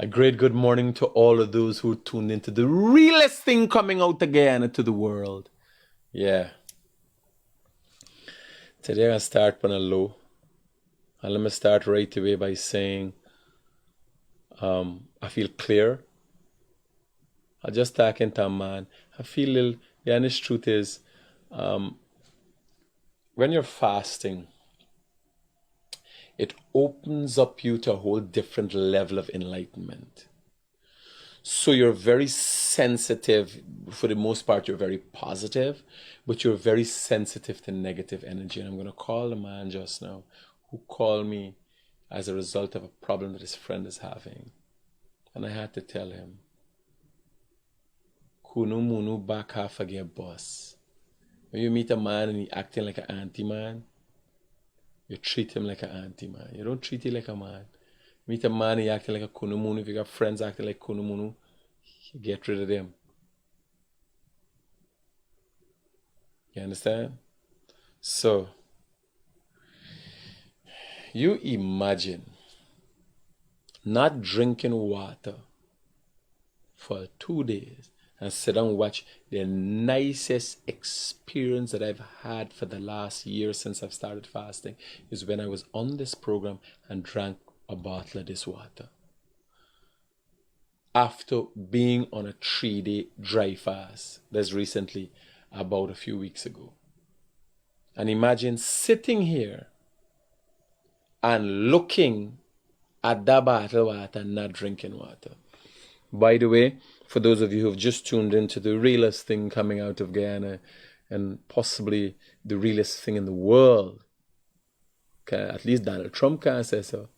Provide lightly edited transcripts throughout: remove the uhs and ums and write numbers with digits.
A great good morning to all of those who tuned into the realest thing coming out again to the world. Yeah. Today I'm going to start on a low. And let me start right away by saying I feel clear. I just talking to a man. I feel little, the honest truth is when you're fasting, it opens up you to a whole different level of enlightenment. So you're very sensitive. For the most part, you're very positive, but you're very sensitive to negative energy. And I'm going to call the man just now who called me as a result of a problem that his friend is having. And I had to tell him, Kunu munu back half again, boss. When you meet a man and he acting like an auntie man, you treat him like an auntie man. You don't treat him like a man. Meet a man and he acting like a kunu munu. If you got friends acting like kunu munu, get rid of them. You understand? So, you imagine not drinking water for 2 days and sit down and watch the nicest experience that I've had for the last year since I've started fasting is when I was on this program and drank a bottle of this water. After being on a 3-day dry fast, that's recently about a few weeks ago. And imagine sitting here and looking at that bottle of water and not drinking water. By the way, for those of you who have just tuned into the realest thing coming out of Guyana and possibly the realest thing in the world, at least Donald Trump can't say so.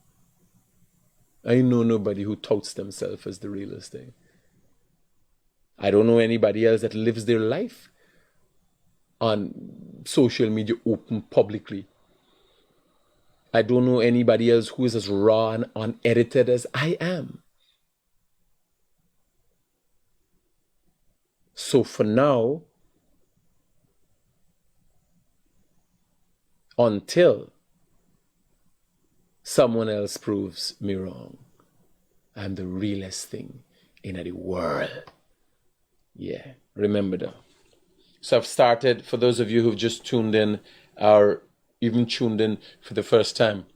I know nobody who touts themselves as the realest thing. I don't know anybody else that lives their life on social media open publicly. I don't know anybody else who is as raw and unedited as I am. So for now, until someone else proves me wrong, I'm the realest thing in the world. Yeah, remember that. So I've started, for those of you who've just tuned in or even tuned in for the first time,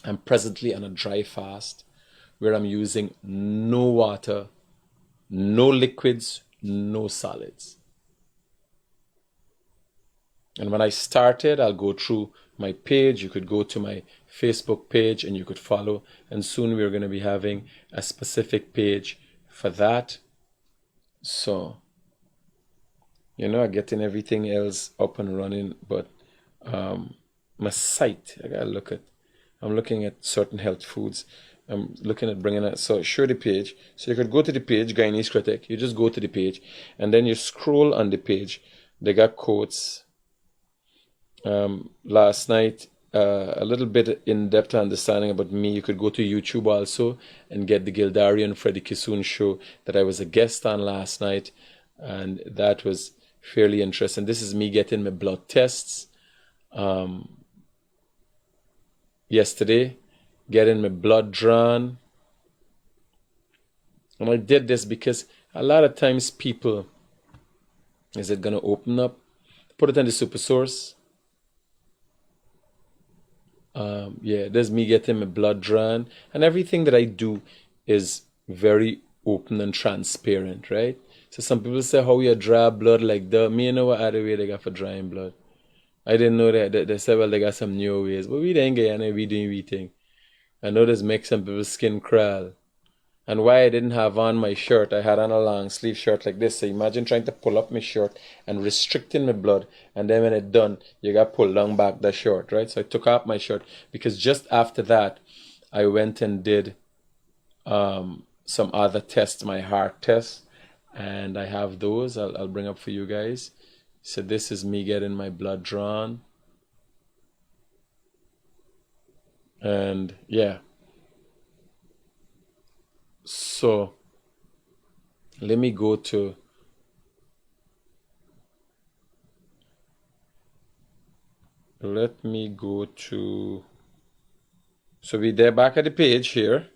I'm presently on a dry fast where I'm using no water, no liquids, no solids. And when I started, I'll go through my page. You could go to my Facebook page and you could follow. And soon we're going to be having a specific page for that. So, I'm getting everything else up and running. But my site, I'm looking at certain health foods. I'm looking at bringing it. So show the page. So you could go to the page, Guyanese Critic. You just go to the page and then you scroll on the page. They got quotes. Last night, a little bit in-depth understanding about me. You could go to YouTube also and get the Gildari and Freddie Kissoon show that I was a guest on last night. And that was fairly interesting. This is me getting my blood tests. Yesterday, getting my blood drawn. And I did this because a lot of times people, is it going to open up? Put it on the super source. There's me getting my blood drawn. And everything that I do is very open and transparent, right? So some people say, how you draw blood like that? Me, you know what other way they got for drawing blood. I didn't know that. They said, well, they got some new ways. But we didn't get any, we doing we thing. I know this makes some people's skin crawl. And why I didn't have on my shirt, I had on a long sleeve shirt like this. So imagine trying to pull up my shirt and restricting my blood. And then when it's done, you got pulled down back the shirt, right? So I took off my shirt because just after that, I went and did some other tests, my heart test. And I have those. I'll bring up for you guys. So this is me getting my blood drawn. And yeah. So let me go to so we're there back at the page here.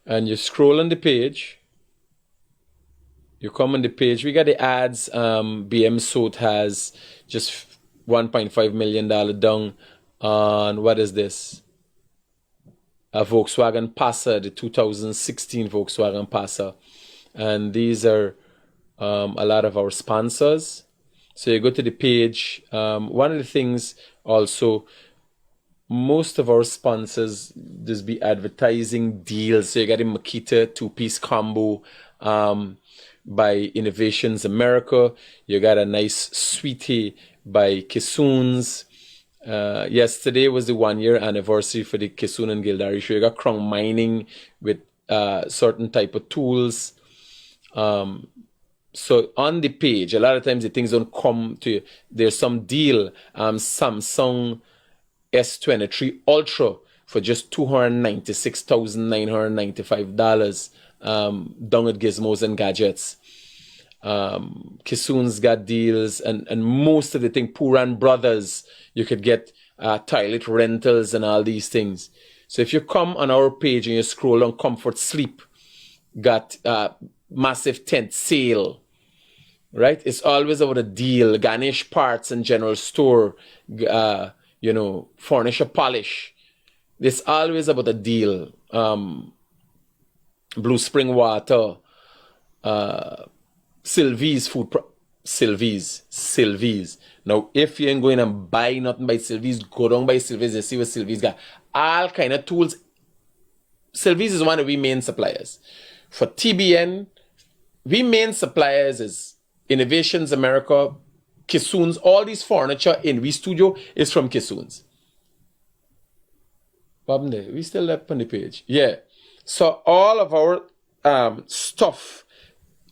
and you scroll on the page. You come on the page. We got the ads. BM Soot has just $1.5 million down on, what is this? A Volkswagen Passa, the 2016 Volkswagen Passa. And these are a lot of our sponsors. So you go to the page. One of the things also, most of our sponsors just be advertising deals. So you got the Makita 2-piece combo by Innovations America. You got a nice sweetie by Kissoons. Yesterday was the 1-year anniversary for the Kissoon and Gildari show. You got Crown Mining with certain type of tools. So on the page, a lot of times the things don't come to you. There's some deal, Samsung S23 Ultra for just $296,995 down at Gizmos and Gadgets. Kissoon's got deals, and most of the thing, Puran Brothers, you could get toilet rentals and all these things. So if you come on our page and you scroll on Comfort Sleep, got massive tent sale, right? It's always about a deal. Ganesh Parts and General Store, furniture polish. It's always about a deal. Blue Spring Water, Sylvie's food. Sylvie's. Now, if you ain't going and buy nothing by Sylvie's, go down by Sylvie's and see what Sylvie's got. All kind of tools. Sylvie's is one of we main suppliers. For TBN, we main suppliers is Innovations America, Kissoons. All these furniture in we studio is from Kissoons. We still left on the page. Yeah. So all of our stuff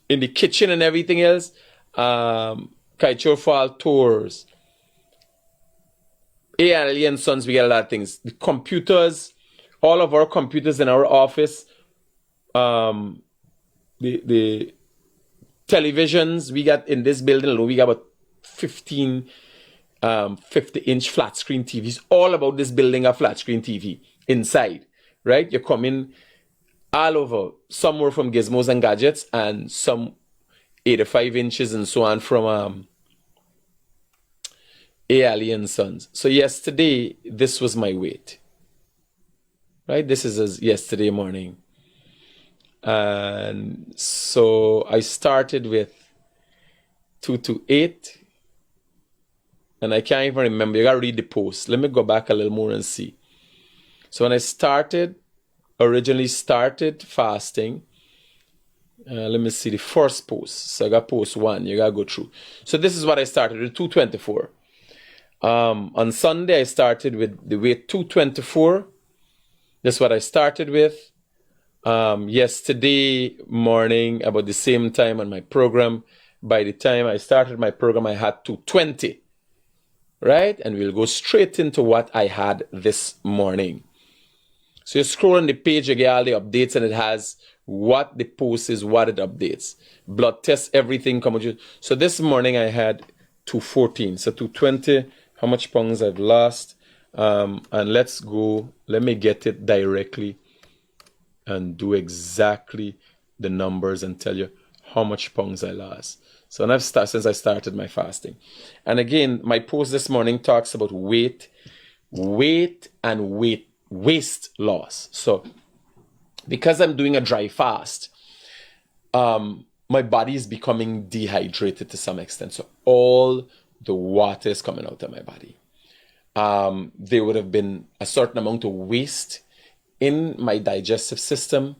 in the kitchen and everything else, Kaicho Fall Tours, A&L and Sons, we get a lot of things. The computers, all of our computers in our office, the televisions we got in this building alone, we got about 15 50-inch flat screen TVs. All about this building a flat screen TV inside, right? You come in all over. Some were from Gizmos and Gadgets, and some 85 inches and so on from A&L and Sons. So yesterday, this was my weight, right? This is as yesterday morning. And so I started with 228. And I can't even remember. You gotta read the post. Let me go back a little more and see. So when I originally started fasting, let me see the first post. So I got post 1. You gotta go through. So this is what I started with, 224. On Sunday, I started with the weight 224. That's what I started with. Yesterday morning, about the same time on my program, by the time I started my program, I had 220. Right? And we'll go straight into what I had this morning. So you scroll on the page, you get all the updates, and it has what the post is, what it updates. Blood test, everything coming. So this morning I had 214. So 220, how much pounds I've lost. And let's go, let me get it directly and do exactly the numbers and tell you how much pounds I lost. So since I started my fasting. And again, my post this morning talks about weight and waist loss. So because I'm doing a dry fast, my body is becoming dehydrated to some extent. So all the water is coming out of my body. There would have been a certain amount of waste in my digestive system,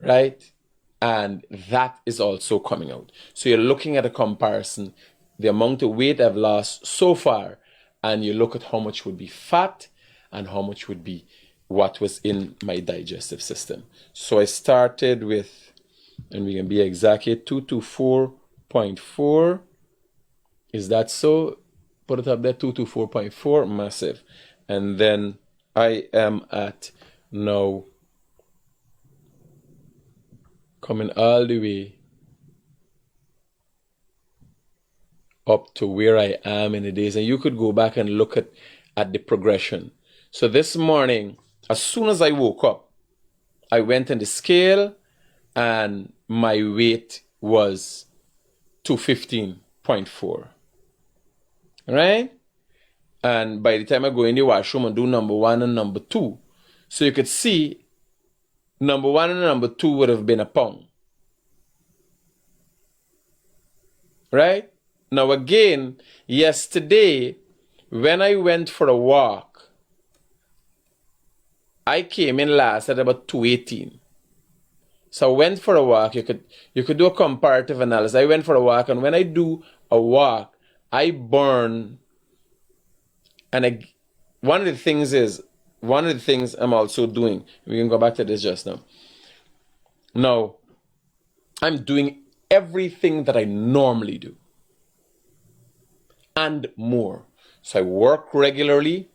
right? And that is also coming out. So you're looking at a comparison, the amount of weight I've lost so far, and you look at how much would be fat and how much would be what was in my digestive system. So I started with, and we can be exact here, 224.4. Is that so? Put it up there, 224.4, massive. And then I am at now coming all the way up to where I am in the days. And you could go back and look at the progression. So this morning, as soon as I woke up, I went on the scale and my weight was 215.4. Right? And by the time I go in the washroom and do number 1 and number 2, so you could see number 1 and number 2 would have been a pound. Right? Now again, yesterday, when I went for a walk, I came in last at about 218. So I went for a walk. You could do a comparative analysis. I went for a walk, and when I do a walk, I burn. And one of the things I'm also doing, we can go back to this just now. Now, I'm doing everything that I normally do and more. So I work regularly.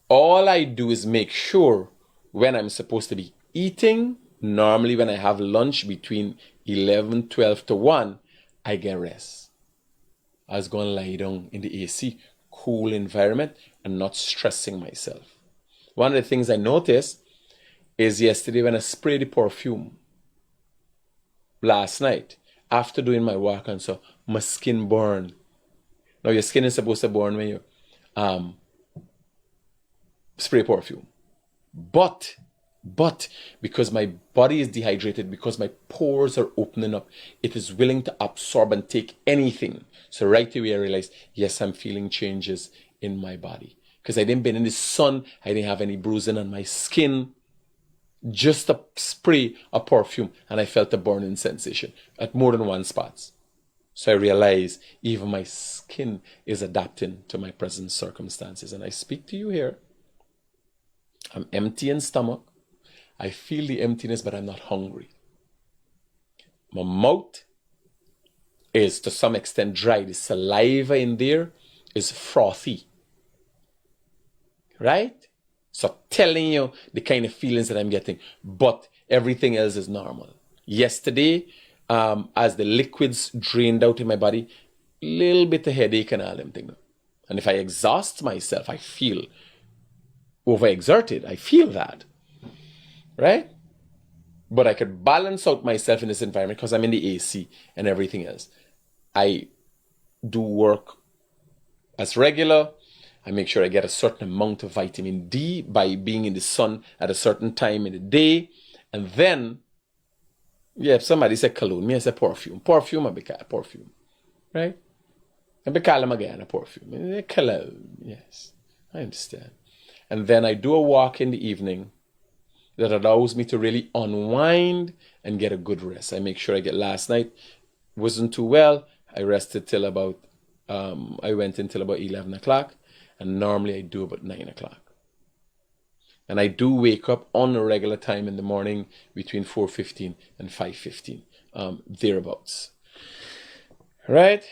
All I do is make sure when I'm supposed to be eating, normally when I have lunch between 11, 12 to 1, I get rest. I was going to lie down in the AC, cool environment, and not stressing myself. One of the things I noticed is yesterday when I sprayed the perfume, last night, after doing my walk, and so my skin burned. Now your skin is supposed to burn when you spray perfume. But because my body is dehydrated, because my pores are opening up, it is willing to absorb and take anything. So right away I realized, yes, I'm feeling changes in my body. Because I didn't been in the sun, I didn't have any bruising on my skin. Just a spray of perfume, and I felt a burning sensation at more than one spot. So I realized even my skin is adapting to my present circumstances. And I speak to you here. I'm empty in stomach. I feel the emptiness, but I'm not hungry. My mouth is to some extent dry. The saliva in there is frothy. Right? So telling you the kind of feelings that I'm getting, but everything else is normal. Yesterday, as the liquids drained out in my body, little bit of headache and all them things. And if I exhaust myself, I feel overexerted. I feel that. Right? But I could balance out myself in this environment because I'm in the AC and everything else. I do work as regular. I make sure I get a certain amount of vitamin D by being in the sun at a certain time in the day. And then, if somebody say cologne, me I say perfume. Perfume, I be call perfume. Right? I be call them again a perfume. Cologne, yes. I understand. And then I do a walk in the evening that allows me to really unwind and get a good rest. I make sure I get last night. Wasn't too well. I rested till about, I went until about 11 o'clock. And normally I do about 9 o'clock. And I do wake up on a regular time in the morning between 4:15 and 5:15, thereabouts. Right?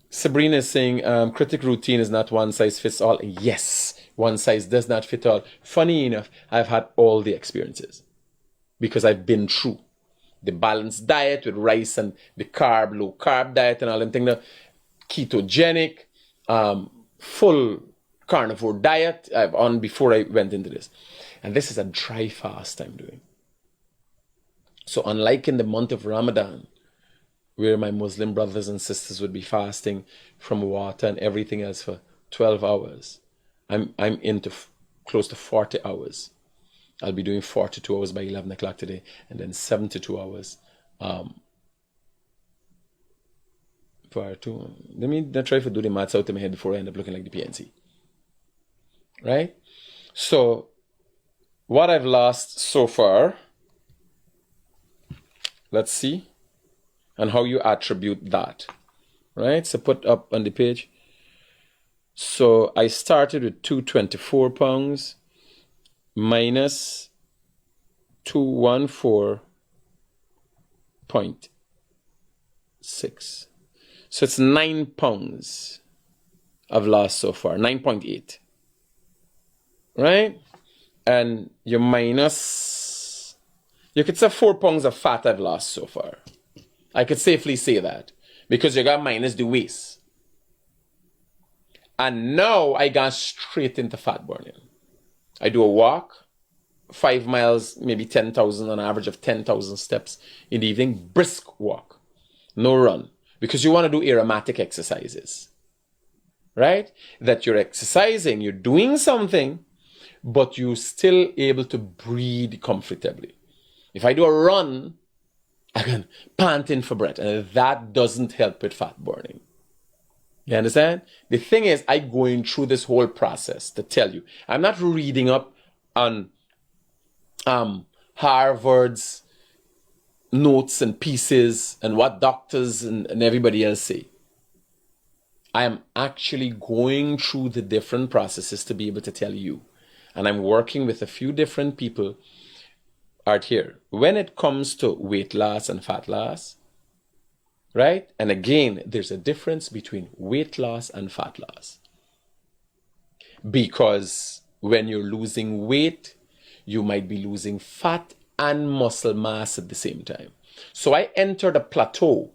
Sabrina is saying, critic routine is not one size fits all. Yes, one size does not fit all. Funny enough, I've had all the experiences because I've been through the balanced diet with rice and the low carb diet and all them things. Ketogenic, full carnivore diet I've on before I went into this. And this is a dry fast I'm doing. So unlike in the month of Ramadan, where my Muslim brothers and sisters would be fasting from water and everything else for 12 hours, I'm into close to 40 hours. I'll be doing 42 hours by 11 o'clock today, and then 72 hours prior to. Let me not try to do the maths out in my head before I end up looking like the PNC. Right? So, what I've lost so far, let's see, and how you attribute that. Right? So, put up on the page. So, I started with 224 pounds minus 214.6. So it's 9 pounds I've lost so far, 9.8. Right? And you minus, you could say 4 pounds of fat I've lost so far. I could safely say that because you got minus the waist. And now I got straight into fat burning. I do a walk, 5 miles, maybe 10,000, on average of 10,000 steps in the evening, brisk walk, no run, because you want to do aromatic exercises, right? That you're exercising, you're doing something, but you're still able to breathe comfortably. If I do a run, I can pant in for breath, and that doesn't help with fat burning. You understand? The thing is, I'm going through this whole process to tell you. I'm not reading up on Harvard's notes and pieces and what doctors and everybody else say. I am actually going through the different processes to be able to tell you. And I'm working with a few different people out here. When it comes to weight loss and fat loss, right? And again, there's a difference between weight loss and fat loss. Because when you're losing weight, you might be losing fat and muscle mass at the same time. So I entered a plateau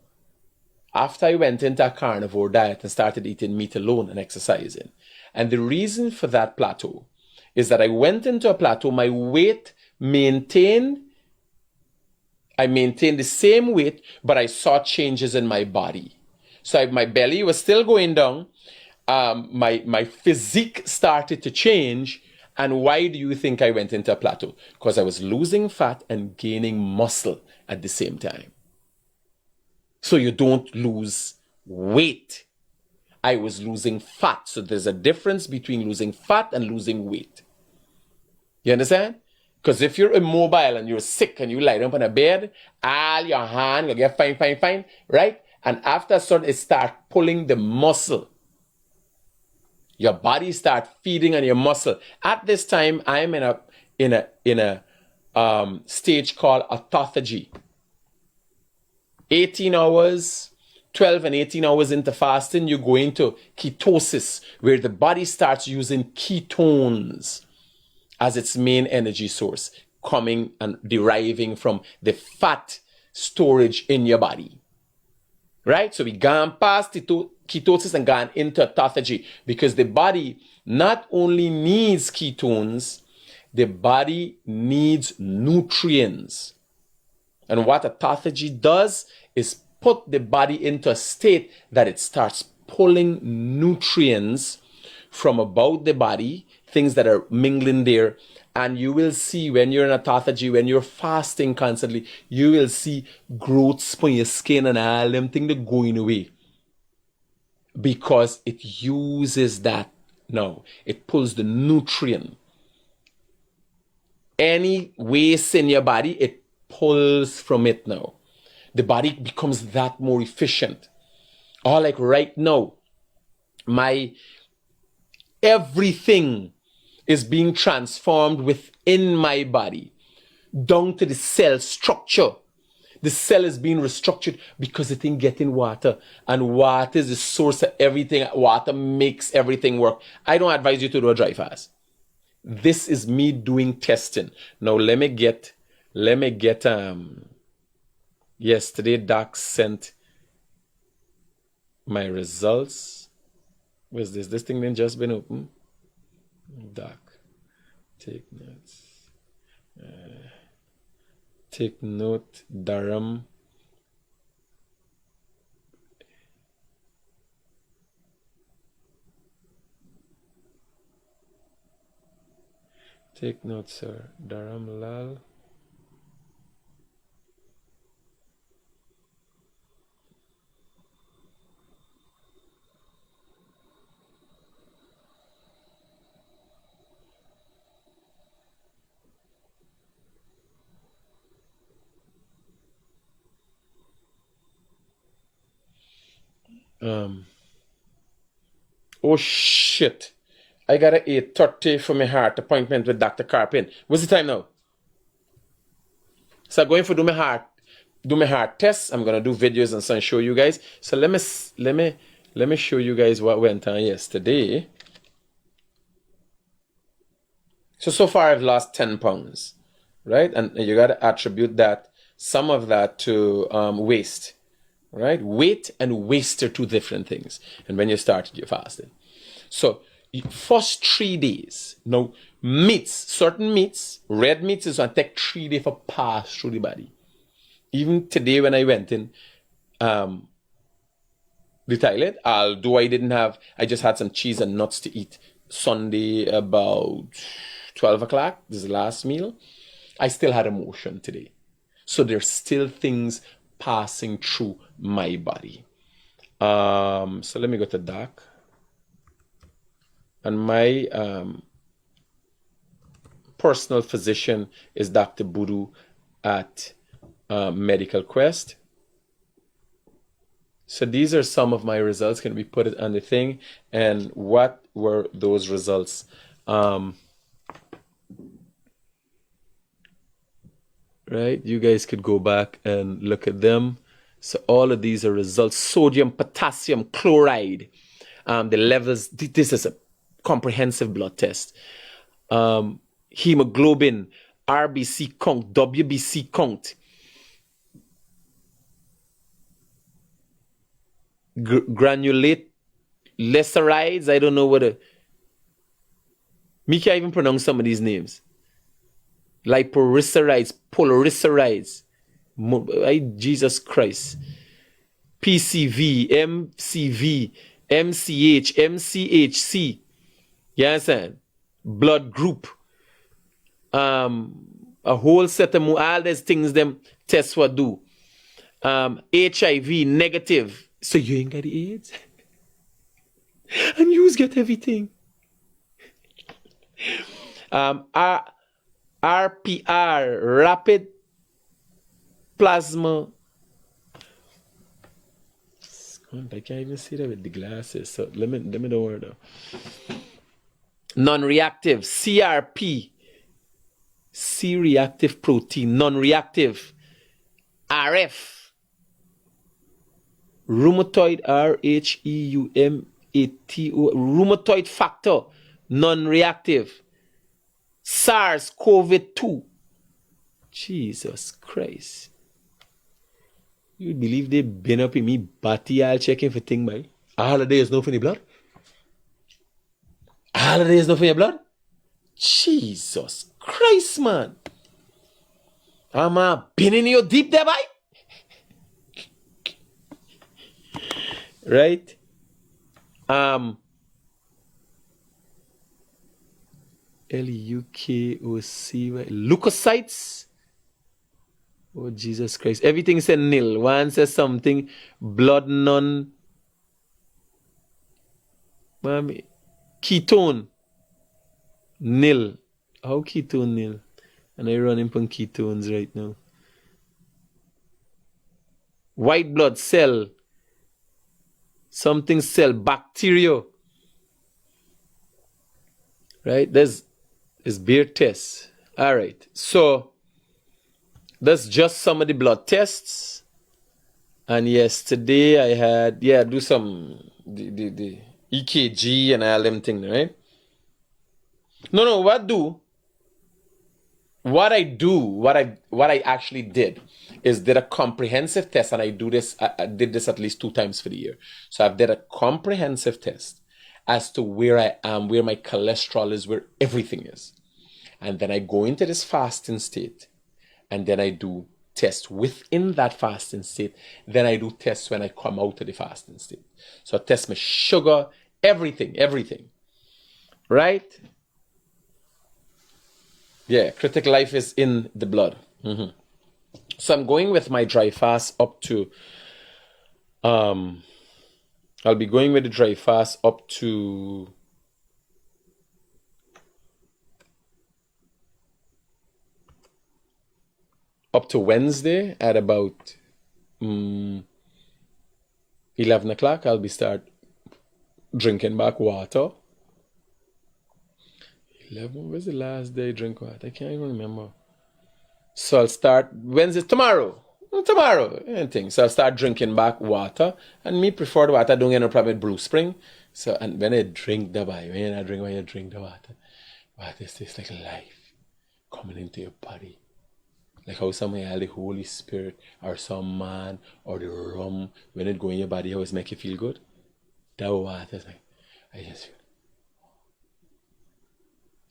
after I went into a carnivore diet and started eating meat alone and exercising. And the reason for that plateau is that I went into a plateau, my weight I maintained the same weight, but I saw changes in my body. So my belly was still going down. My physique started to change. And why do you think I went into a plateau? Because I was losing fat and gaining muscle at the same time. So you don't lose weight. I was losing fat. So there's a difference between losing fat and losing weight. You understand? Because if you're immobile and you're sick and you lie down on a bed, all your hand will get fine, right? And after a sudden, it start pulling the muscle. Your body start feeding on your muscle. At this time, I'm in a stage called autophagy. 18 hours, 12 and 18 hours into fasting, you go into ketosis, where the body starts using ketones as its main energy source, coming and deriving from the fat storage in your body. Right? So we gone past ketosis and gone into autophagy, because the body not only needs ketones, the body needs nutrients. And what autophagy does is put the body into a state that it starts pulling nutrients from about the body, things that are mingling there. And you will see when you're in autophagy, when you're fasting constantly, you will see growths on your skin and all them things that going away. Because it uses that now. It pulls the nutrient. Any waste in your body, it pulls from it now. The body becomes that more efficient. Or like right now, everything is being transformed within my body, down to the cell structure. The cell is being restructured because it ain't getting water. And water is the source of everything. Water makes everything work. I don't advise you to do a dry fast. This is me doing testing. Now let me get yesterday Doc sent my results. Where's this? This thing then just been open. Doc, take notes. Take note, Durham. Take note, sir. Durham Lal. Oh shit. I got a 8:30 for my heart appointment with Dr. Carpin. What's the time now? So I'm going for do my heart test. I'm gonna do videos and so and show you guys. So let me show you guys what went on yesterday. So far I've lost 10 pounds, right? And you gotta attribute some of that to waste. Right? Weight and waste are two different things. And when you started your fasting. So first 3 days. Now, meats, certain meats, red meats is going to take 3 days for pass through the body. Even today when I went in the toilet, although I just had some cheese and nuts to eat Sunday about 12 o'clock, this is the last meal, I still had emotion today. So there's still things passing through my body. So let me go to Doc. And my personal physician is Dr. Budu at Medical Quest. So these are some of my results. Can we put it on the thing? And what were those results? Right? You guys could go back and look at them. So all of these are results. Sodium, potassium, chloride. The levels, this is a comprehensive blood test. Hemoglobin, RBC count, WBC count. Granulate glycerides. I don't know what me can't even pronounce some of these names. Lipotriglycerides, polysaccharides. Jesus Christ. PCV, MCV, MCH, MCHC. You understand? Blood group. A whole set of all these things them tests what do. HIV negative. So you ain't got the AIDS? And you get everything. RPR, rapid plasma. I can't even see that with the glasses. So let me know where though. Non-reactive, CRP, C-reactive protein, non-reactive, RF, rheumatoid, RHEUMATO, rheumatoid factor, non-reactive, SARS-CoV-2. Jesus Christ. You believe they been up in me body all checking for thing, man? All of days no for the blood? All of days no for your blood? Jesus Christ, man. I'm been in your deep there, boy. Right? LUKOC, leukocytes. Oh, Jesus Christ. Everything said nil. One says something. Blood none. Mommy. Ketone. Nil. How ketone nil? And I run upon ketones right now. White blood cell. Something cell. Bacteria. Right? There's beer tests. All right. So that's just some of the blood tests. And yesterday I had, do some the EKG and all them things, right? No, what I actually did is did a comprehensive test, and I did this at least 2 times for the year. So I've did a comprehensive test as to where I am, where my cholesterol is, where everything is. And then I go into this fasting state, and then I do tests within that fasting state. Then I do tests when I come out of the fasting state. So I test my sugar, everything. Right? Yeah, Critic Life is in the blood. So I'm going with my dry fast up to, I'll be going with the dry fast up to Wednesday at about 11 o'clock. I'll be start drinking back water. 11, where's the last day I drink water? I can't even remember. So I'll start Wednesday, tomorrow, anything. So I'll start drinking back water. And me prefer the water. I don't get no problem with Blue Spring. So, and when I drink the water, when you drink the water tastes like life coming into your body. Like how some have the Holy Spirit or some man or the rum, when it go in your body, how it make you feel good. That water is like, I just feel.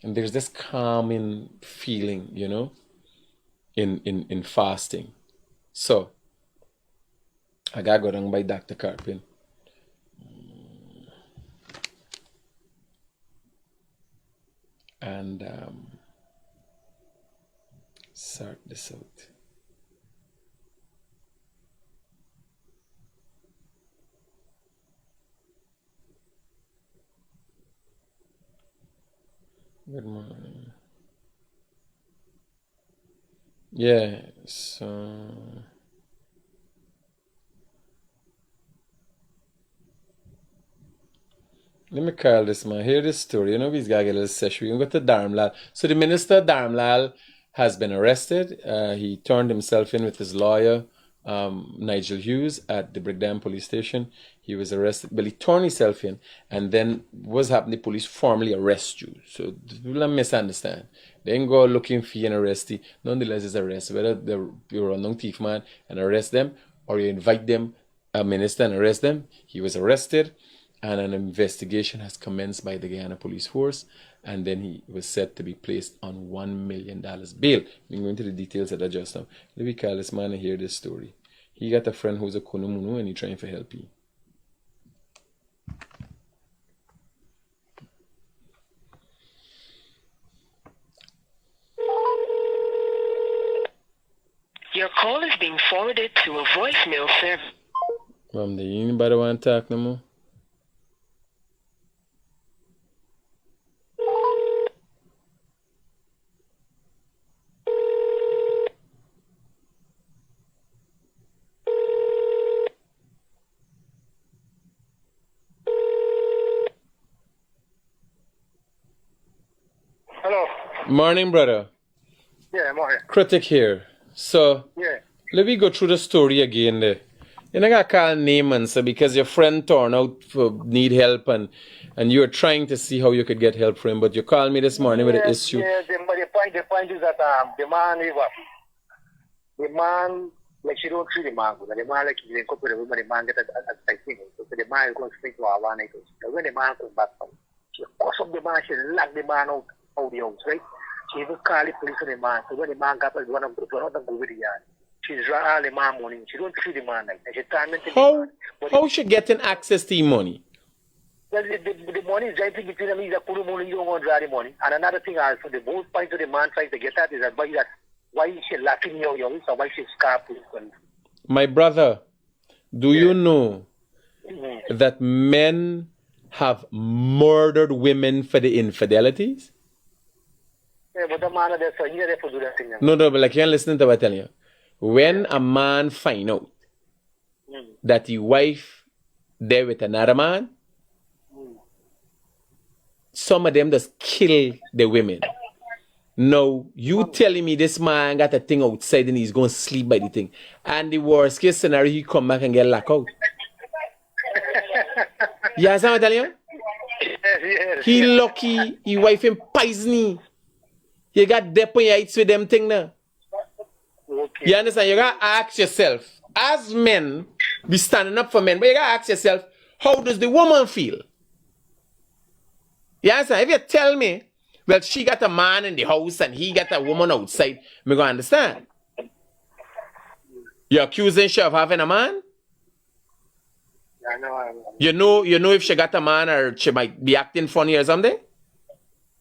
And there's this calming feeling, you know, in fasting. So I gotta go down by Dr. Carpin. And sort this out. Good morning. Yeah, so let me call this man. Hear this story. You know, he's got to get a little session. We can go to Dharmlal. So the minister, Dharmlal, has been arrested. He turned himself in with his lawyer, Nigel Hughes, at the Brigdam police station. He was arrested. Well, he turned himself in, and then what's happened, the police formally arrest you. So people don't misunderstand. They ain't go looking for you and arrest you. Nonetheless, it's arrest. Whether you're a non thief man and arrest them, or you invite them, a minister, and arrest them. He was arrested, and an investigation has commenced by the Guyana Police Force, and then he was set to be placed on $1 million bail. I'm going into the details of that just now. Let me call this man and hear this story. He got a friend who's a Kunumunu, and he's trying to help you. Your call is being forwarded to a voicemail service. Mom, do anybody want to talk no more? Hello. Morning, brother. Yeah, morning. Critic here. So, Yeah. let me go through the story again there. You know, I got call name and so because your friend turned out for need help and you were trying to see how you could get help for him, but you called me this morning with an issue. Yeah, the point is that the man is the man, like, she don't treat the man good. The man, like, you couple of women, the man get a thing. So the man is going to speak to our one. When the man comes back, she force up the man, she lock the man out the house, right? She even call the police on the man. So when the man got one of them go with the yard. She's all the man money. She don't treat the man like that. She tormenting How she getting access to the money? Well, the money is jointly between them. He's a Kuru money, you don't want to draw the money. And another thing also, the both point of the man trying to get at is that why is she laughing you, so why she's scarfing. My brother, do you know that men have murdered women for the infidelities? Yeah, but the man is there, so he's there for do that thing. No, but like you're listening to what I'm telling you. When a man find out that his wife there with another man, some of them just kill the women. Now, you telling me this man got a thing outside and he's going to sleep by the thing. And the worst case scenario, he come back and get locked out. You understand what I'm telling you? Yes. He lucky, his wife him poison. You got depots with them thing now. Okay. You understand? You gotta ask yourself, as men, be standing up for men, but you gotta ask yourself, how does the woman feel? You understand? If you tell me, well, she got a man in the house and he got a woman outside, me gonna understand. You're accusing she of having a man? I know. You know if she got a man or she might be acting funny or something?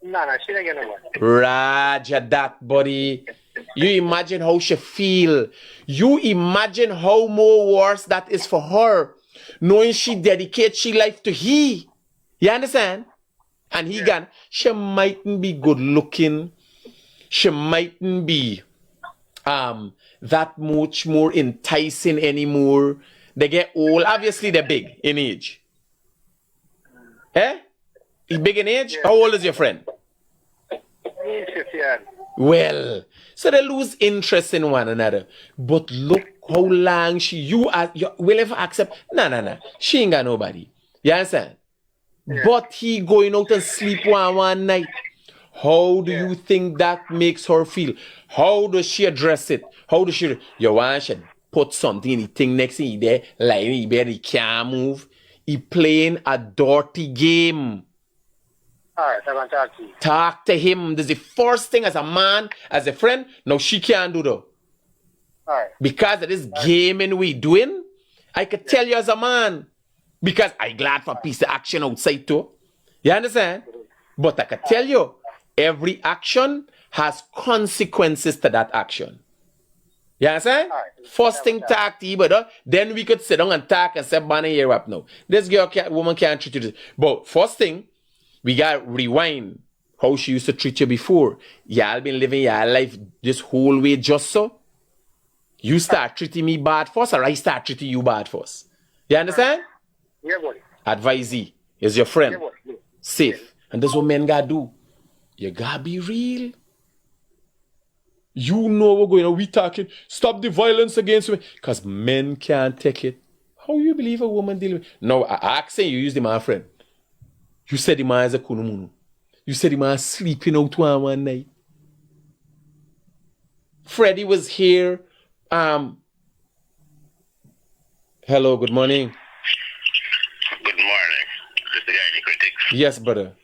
No, she don't get no one. Roger that, buddy. You imagine how she feel. You imagine how more worse that is for her, knowing she dedicates she life to he. You understand? And he gone. She mightn't be good looking. She mightn't be that much more enticing anymore. They get old. Obviously, they're big in age. Eh? He's big in age? How old is your friend? He's 50 years. Well, so they lose interest in one another. But look how long you will ever accept. No. She ain't got nobody. You understand? Yeah. But he going out and sleep one night. How do you think that makes her feel? How does she address it? How does she? You want she put something in the thing next thing he there, lying in bed, he can't move. He playing a dirty game. All right, I'm going to talk to you. Talk to him. This is the first thing as a man, as a friend. No, she can't do though. All right. Because of this gaming we doing, I could tell you as a man. Because I glad for a piece of action outside too. You understand? But I could tell you, every action has consequences to that action. You understand? First thing talk to you, but then we could sit down and talk and say, "Banner here up now. This woman can't treat you this." But first thing, we got rewind how she used to treat you before. Y'all been living your life this whole way just so. You start treating me bad first, or I start treating you bad first. You understand? Yeah, buddy. Advisee is your friend. Yeah, buddy. Safe. And that's what men gotta do. You gotta be real. You know we're going on. We talking. Stop the violence against women. Because men can't take it. How you believe a woman deal with? No, I asking you use the man friend. You said the man is a kunumunu. You said the man sleeping out one night. Freddie was here. Hello, good morning. Good morning. This is the guy in the Critic. Yes, brother.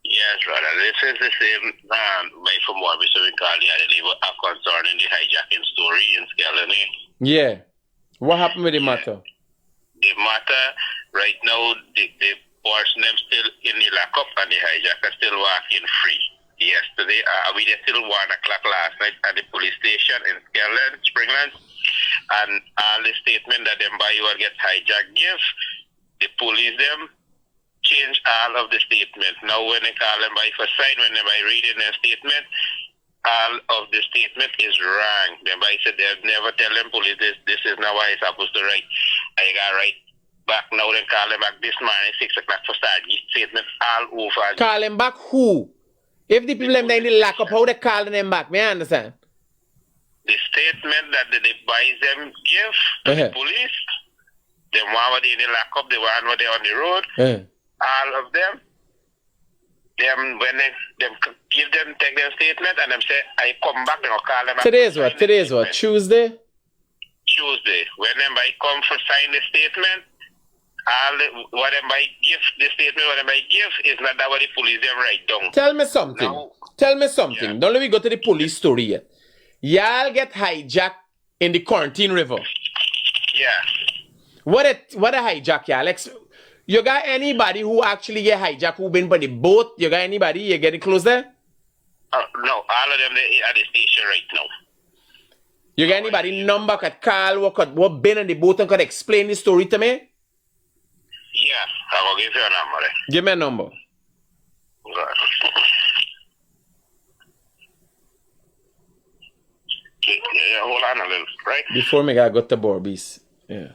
Yes, brother. This is the same way from what we saw in Cali, I believe, concerning the hijacking story in Skelly. Yeah. What happened with the matter? The matter, right now, the person them still in the lockup and the hijacker still walking free. Yesterday, we were still 1 o'clock last night at the police station in Skelly, Springlands, and all the statement that them by you get hijacked give, the police them change all of the statement. Now when they call them by for sign, when they by reading their statement, all of the statement is wrong. Them by said they'll never tell them police this is not what it's supposed to write. I got right back now, then call them back this morning 6 o'clock for start the statement all over. Call them back who? If the people them in the lock up, how they calling them back? May I understand? The statement that the boys them give to the police, the one where they in the lock up, the one where they on the road, all of them when they give them, take their statement and them say, I come back, they'll call them. Today's what? Tuesday? Tuesday. When them by come for sign the statement, what them by give the statement, what them by give is not that what the police them write down. Tell me something. Yeah. Don't let me go to the police story yet. Y'all get hijacked in the Quarantine River. Yeah. What a hijack, y'all. You got anybody who actually get hijacked who been by the boat? You got anybody? You getting close there? No, all of them they at the station right now. You got anybody number could call what been on the boat and could explain the story to me? Yeah, I will give you a number. Give me a number. Yeah, hold on a little, right? Before me, I got the Barbies. Yeah.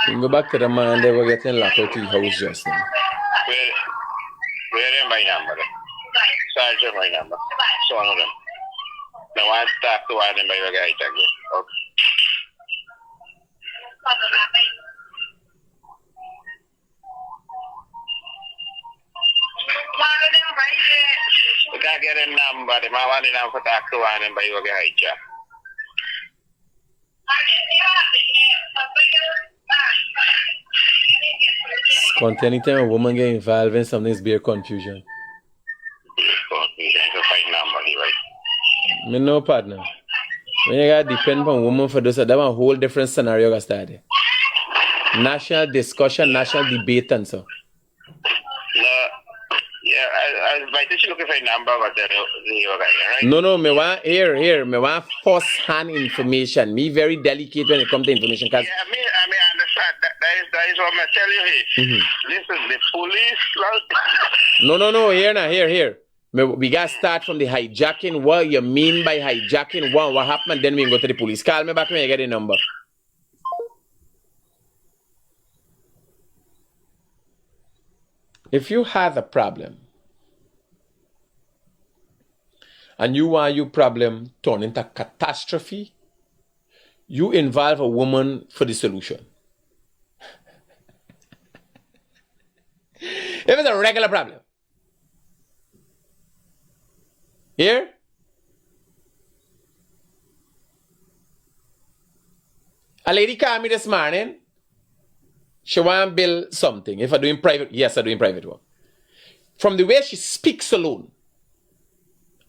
You can go back to the man they were getting locked out to your house just now. Where am I number? Sergeant my number. So one of them. Now I talk to one of them by the guy tag. Okay. You can't get a number. The man want the number to talk to one of them by the guy tag. Anytime a woman get involved in something, it's bare confusion. Me no partner. When you gotta depend on woman for this, that's a whole different scenario got started. National discussion, national debate and so. I might just looking for a number, but then right? No, me want me want first-hand information. Me very delicate when it comes to information. Yeah, I understand. That is what I'm telling you here. Listen, the police. No. Here. We got to start from the hijacking. What you mean by hijacking? What happened? Then we can go to the police. Call me back when you get the number. If you have a problem and you want your problem turn into catastrophe, you involve a woman for the solution. If it's a regular problem, here, a lady called me this morning. she want to build something. If I'm doing private, yes, I'm doing private work. From the way she speaks alone,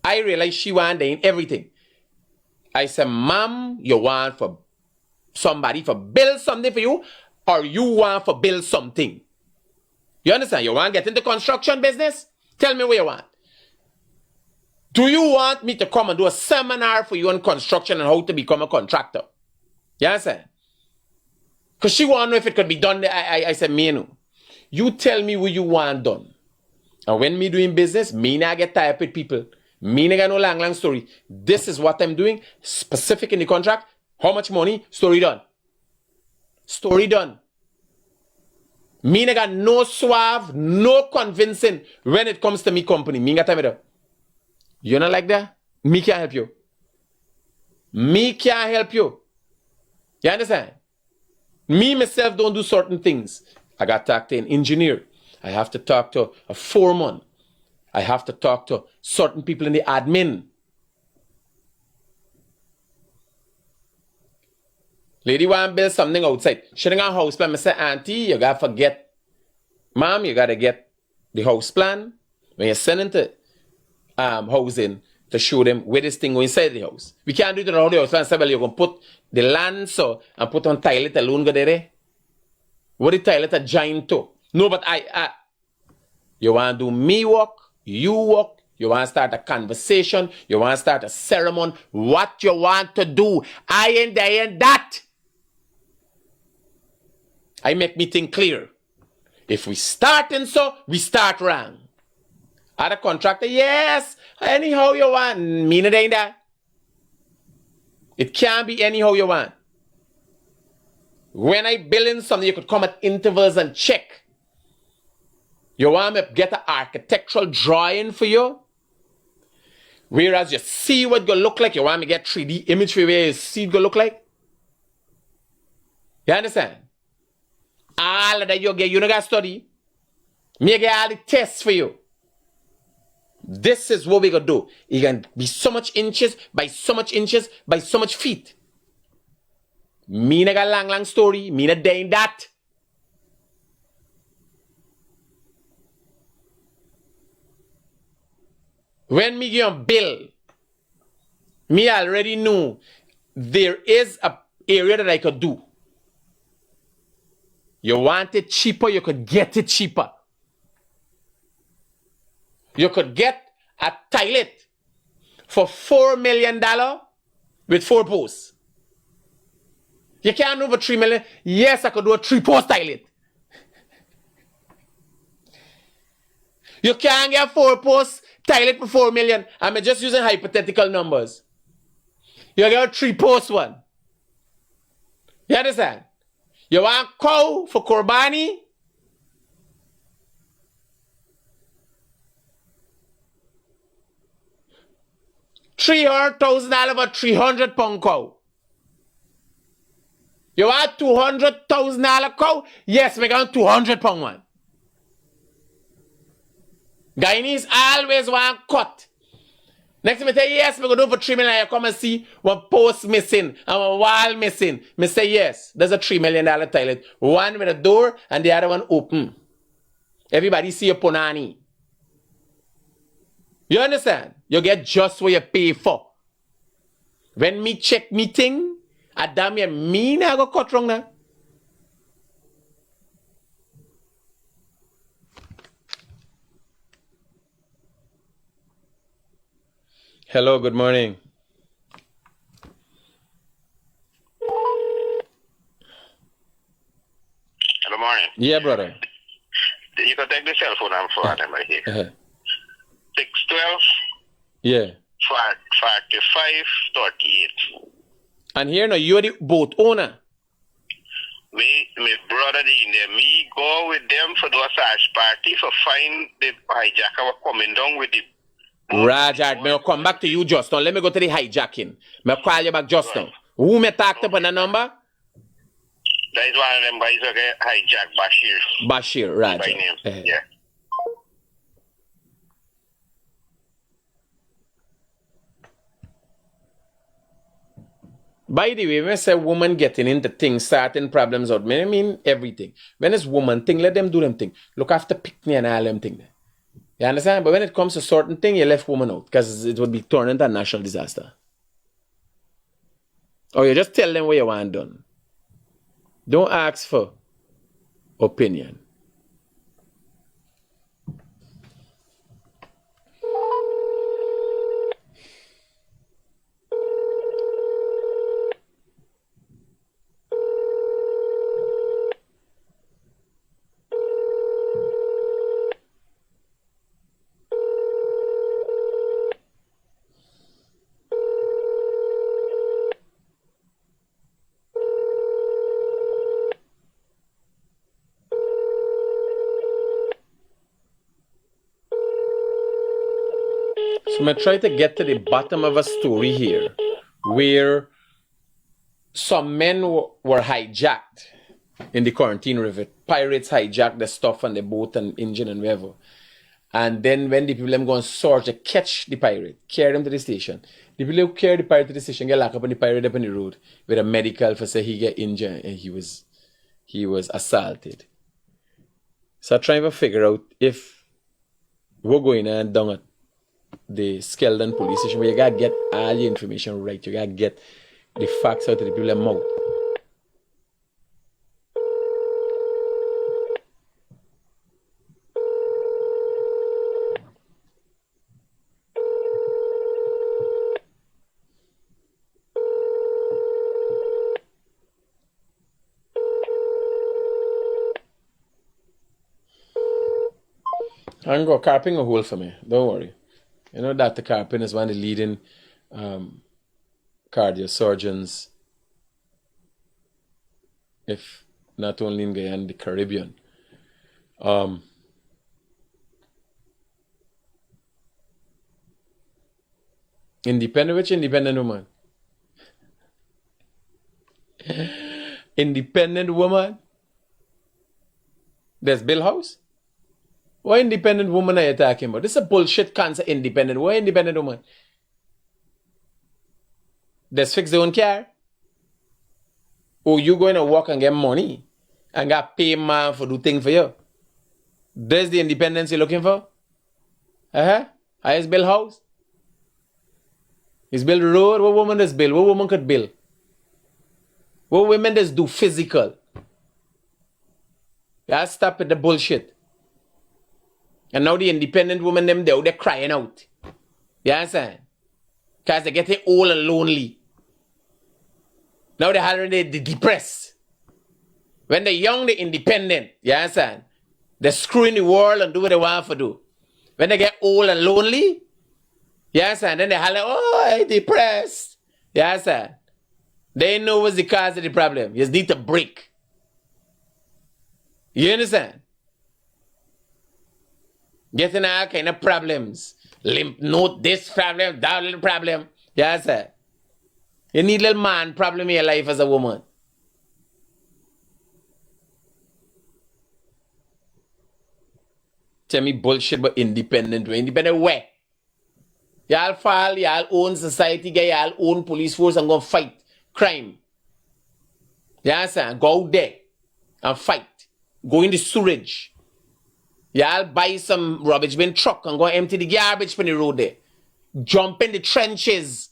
I realize she want in everything. I said, ma'am, you want for somebody for build something for you, or you want for build something? You understand? You want to get into construction business? Tell me what you want. Do you want me to come and do a seminar for you on construction and how to become a contractor? You understand? Because she want to know if it could be done. I said, me no. You tell me what you want done. And when me doing business, me not get tired with people. Me not got no long story. This is what I'm doing. Specific in the contract. How much money? Story done. Story done. Me not got no suave, no convincing when it comes to me company. Me got time with her. You not like that? Me can't help you. Me can't help you. You understand? Me, myself, don't do certain things. I got to talk to an engineer. I have to talk to a foreman. I have to talk to certain people in the admin. Lady want to build something outside. She didn't got a house plan. I say, auntie, you got to forget. Mom, you got to get the house plan. When you're sending to housing to show them where this thing go inside the house. We can't do it around the house and say, well, you're going to put the land so and put on toilet alone go there. What the toilet a giant to? No, but you want to do me work, you work, you want to start a conversation, you want to start a ceremony, what you want to do. I ain't that. I make me think clear. If we start and so, we start wrong. Other contractor, yes, anyhow you want. Me not ain't that. It can't be anyhow you want. When I build in something, you could come at intervals and check. You want me to get an architectural drawing for you? Whereas you see what it's going to look like, you want me to get 3D image for where you see it going to look like? You understand? All of that you get, you don't got to study. Me get all the tests for you. This is what we're going to do. It can be so much inches, by so much inches, by so much feet. Me not got long story. Me not doing that. When me give a bill, me already know there is a area that I could do. You want it cheaper, you could get it cheaper. You could get a toilet for $4 million with 4 posts. You can't do for 3 million. Yes, I could do a 3-post toilet. You can't get 4-post toilet for 4 million. I'm just using hypothetical numbers. You get a 3-post one. You understand? You want cow for Korbani? $300,000 for 300-pound cow. You want $200,000 cow? Yes, we got 200-pound one. Guyanese always want cut. Next time I say yes, we go do for 3 million. You come and see one post missing and one wall missing. Me say yes, there's a $3 million toilet. One with a door and the other one open. Everybody see your punani. You understand? You get just what you pay for. When me check meeting, I damn you, me na go cut wrong now. Hello, good morning. Good morning. Yeah, brother. You can take the cell phone and phone them right here. 612 Yeah. 45 38. And here now, you're the boat owner. My brother in there, me go with them for do a search party for find the hijacker coming down with the Roger, may I come back to you just now. Let me go to the hijacking. May I call you back just now. Who may talk to on the number? That is one of them guys who get hijack Bashir. Bashir, Roger. By name. Yeah. By the way, when I say woman getting into things, starting problems out, I mean everything. When it's woman thing, let them do them thing. Look after picnic and all them thing. You understand? But when it comes to certain thing, you left woman out because it would be turned into a national disaster. Or you just tell them what you want done. Don't ask for opinion. So I'm try to get to the bottom of a story here where some men were hijacked in the Quarantine River. Pirates hijacked the stuff on the boat and engine and whatever. And then when the people them go and search, they catch the pirate, carry them to the station. The people who carry the pirate to the station get locked up on the pirate up on the road with a medical for say he get injured and he was assaulted. So I'm trying to figure out if we're going on down at the Skeldon police station where you gotta get all the information right. You gotta get the facts out of the people's mouth. I'm going carping a hole for me. Don't worry. You know Dr. Carpin is one of the leading cardiosurgeons, if not only in Guyana, the Caribbean. Which independent woman? Independent woman? There's Bill House? What independent woman are you talking about? This is a bullshit concept, independent. What independent woman? Just fix their own car? Or you going to work and get money and got pay man for do thing for you? There's the independence you're looking for? Is Bill House? Is Bill the road? What woman does Bill? What woman could build? What women does do physical? Yeah, stop with the bullshit. And now the independent women, they're crying out. You understand? Because they're getting old and lonely. Now they're already depressed. When they're young, they're independent. You understand? They're screwing the world and do what they want to do. When they get old and lonely, you understand? Then they're like, oh, I'm depressed. You understand? They know what's the cause of the problem. You just need to break. You understand? Getting all kind of problems. Lymph node, this problem, that little problem. Yes, sir. You need a little man problem in your life as a woman. Tell me bullshit but independent way. Independent where? Y'all fall, y'all own society, get y'all own police force and go fight crime. Yes, sir. Go out there and fight. Go in the sewage. Y'all buy some rubbish bin truck and go empty the garbage from the road there. Jump in the trenches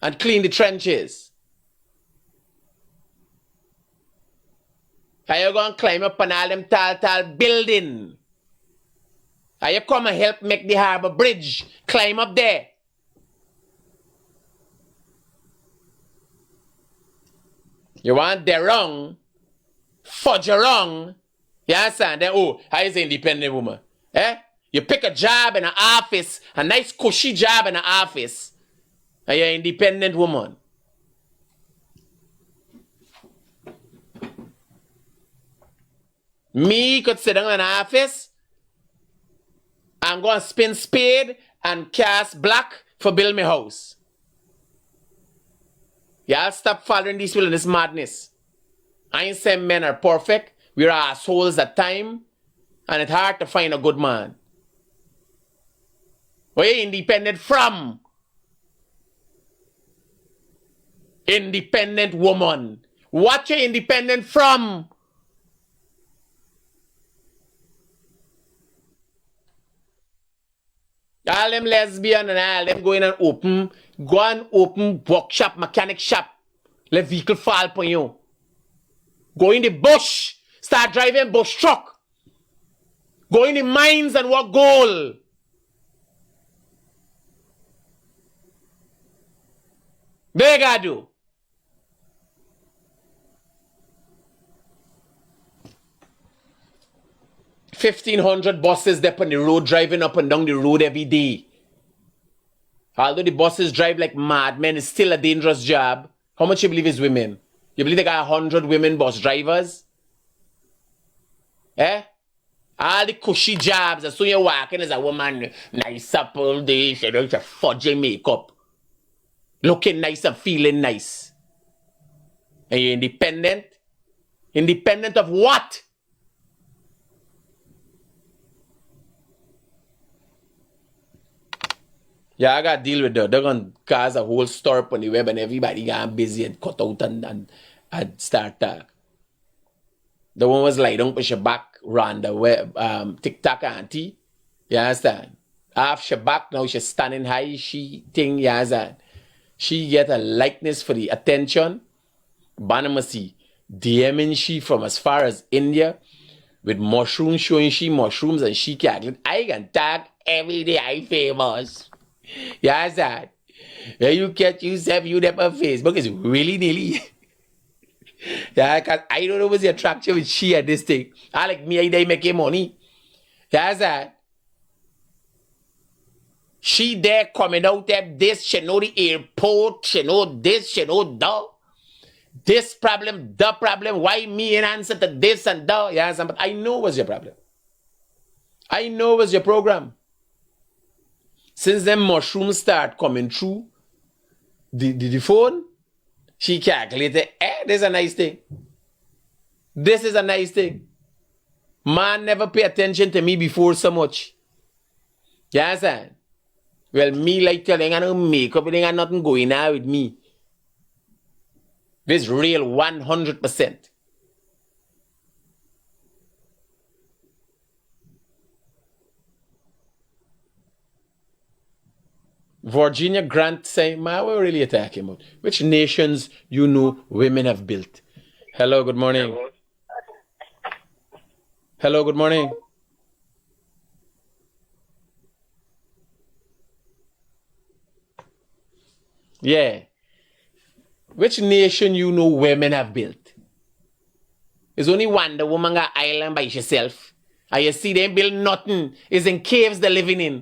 and clean the trenches. Are you going to climb up on all them tall building? Are you come and help make the harbor bridge? Climb up there. You want the wrong? Fudge wrong? You understand? Then, how is an independent woman? You pick a job in an office, a nice cushy job in an office, and you're an independent woman. Me could sit down in an office and go and spin spade and cast black for build my house. Y'all stop following these people in this madness. I ain't saying men are perfect. We're assholes at time, and it's hard to find a good man. Where you independent from? Independent woman. What you independent from? All them lesbian and all them go and open workshop, mechanic shop. Let vehicle fall upon you. Go in the bush, start driving bush truck. Go in the mines and work gold. They gotta do. $1,500 buses there on the road, driving up and down the road every day. Although the buses drive like madmen, it's still a dangerous job. How much you believe is women? You believe they got 100 women bus drivers? Eh? All the cushy jobs, as soon as you're walking as a woman, nice up all day, she don't have fudging makeup. Looking nice and feeling nice. And you're independent? Independent of what? Yeah, I got to deal with that. They're going to cause a whole stir on the web and everybody got busy and cut out and start talk. The one was lying down with her back around the web, TikTok auntie. You understand? Half she back, now she's standing high, she thing, you understand? She get a likeness for the attention. Banamasi DMing she from as far as India with mushrooms, showing she mushrooms and she cackling. I can tag every day I famous. You understand? Yeah, you catch yourself, you up on Facebook. It's really nearly. Yeah, because I don't know what's the attraction with she at this thing. I like me, I making money. You understand? She there coming out there, this, she know the airport, she know this, she know that. This problem, the problem, why me and answer to this and that. You understand? But I know what's your problem. I know what's your program. Since them mushrooms start coming through the phone, she calculated, this is a nice thing. This is a nice thing. Man never pay attention to me before so much. You understand? Well, me like telling I don't makeup, it ain't got nothing going on with me. This real 100%. Virginia Grant saying, man, what are we really talking about? Which nations you know women have built? Hello, good morning. Hello, good morning. Yeah. Which nation you know women have built? There's only one, the woman got island by herself. And you see them build nothing. It's in caves they're living in.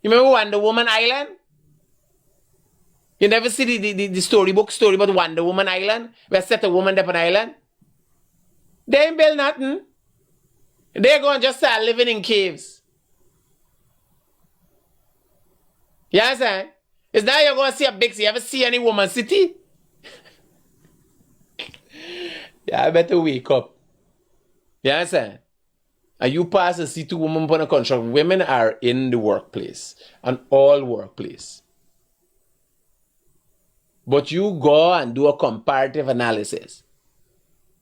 You remember Wonder Woman Island? You never see the story about Wonder Woman Island? Where set a woman up on island? They ain't build nothing. They're going to just start living in caves. You understand? It's now you're going to see a big city. You ever see any woman city? Yeah, I better wake up. You understand? And you pass and see two women on a contract. Women are in the workplace. And all workplace. But you go and do a comparative analysis.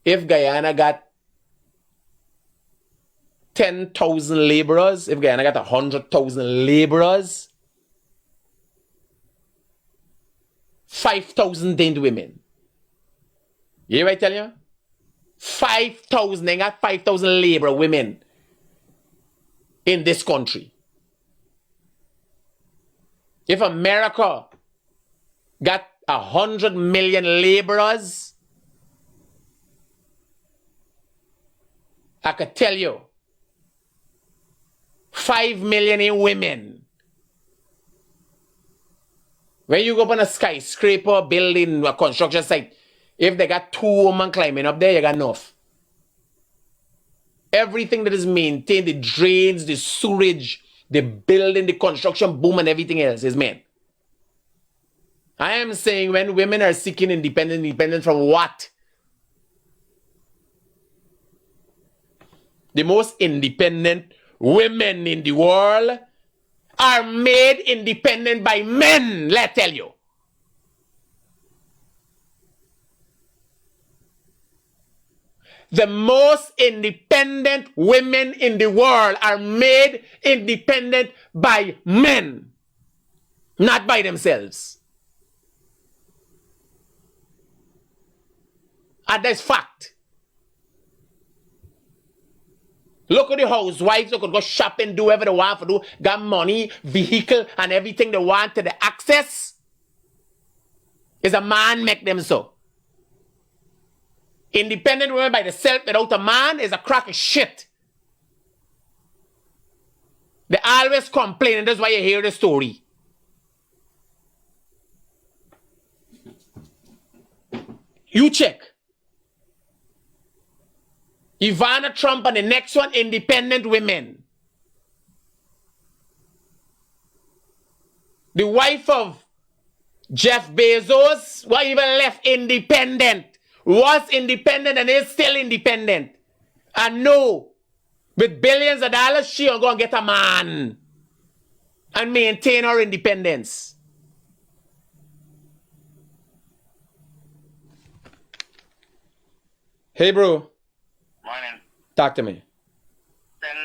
If Guyana got 10,000 laborers, if Guyana got 100,000 laborers, 5,000 ain't women. You hear what I tell you? 5,000, they got 5,000 labor women in this country. If America got 100 million laborers, I could tell you 5 million in women. When you go up on a skyscraper building, a construction site, if they got 2 women climbing up there, you got enough. Everything that is maintained, the drains, the sewage, the building, the construction boom, and everything else is men. I am saying when women are seeking independence from what? The most independent women in the world are made independent by men, let me tell you. the most independent women in the world are made independent by men, not by themselves. And that's fact. Look at the housewives who could go shopping, do whatever they want to do, got money, vehicle, and everything they want to the access. Is a man make them so. Independent women by themselves without a man is a crock of shit. They always complain, and that's why you hear the story. You check. Ivana Trump and the next one, independent women. The wife of Jeff Bezos was even left independent. Was independent and is still independent. And no, with billions of dollars, she will go and get a man and maintain her independence. Hey, bro. Morning. Talk to me. Send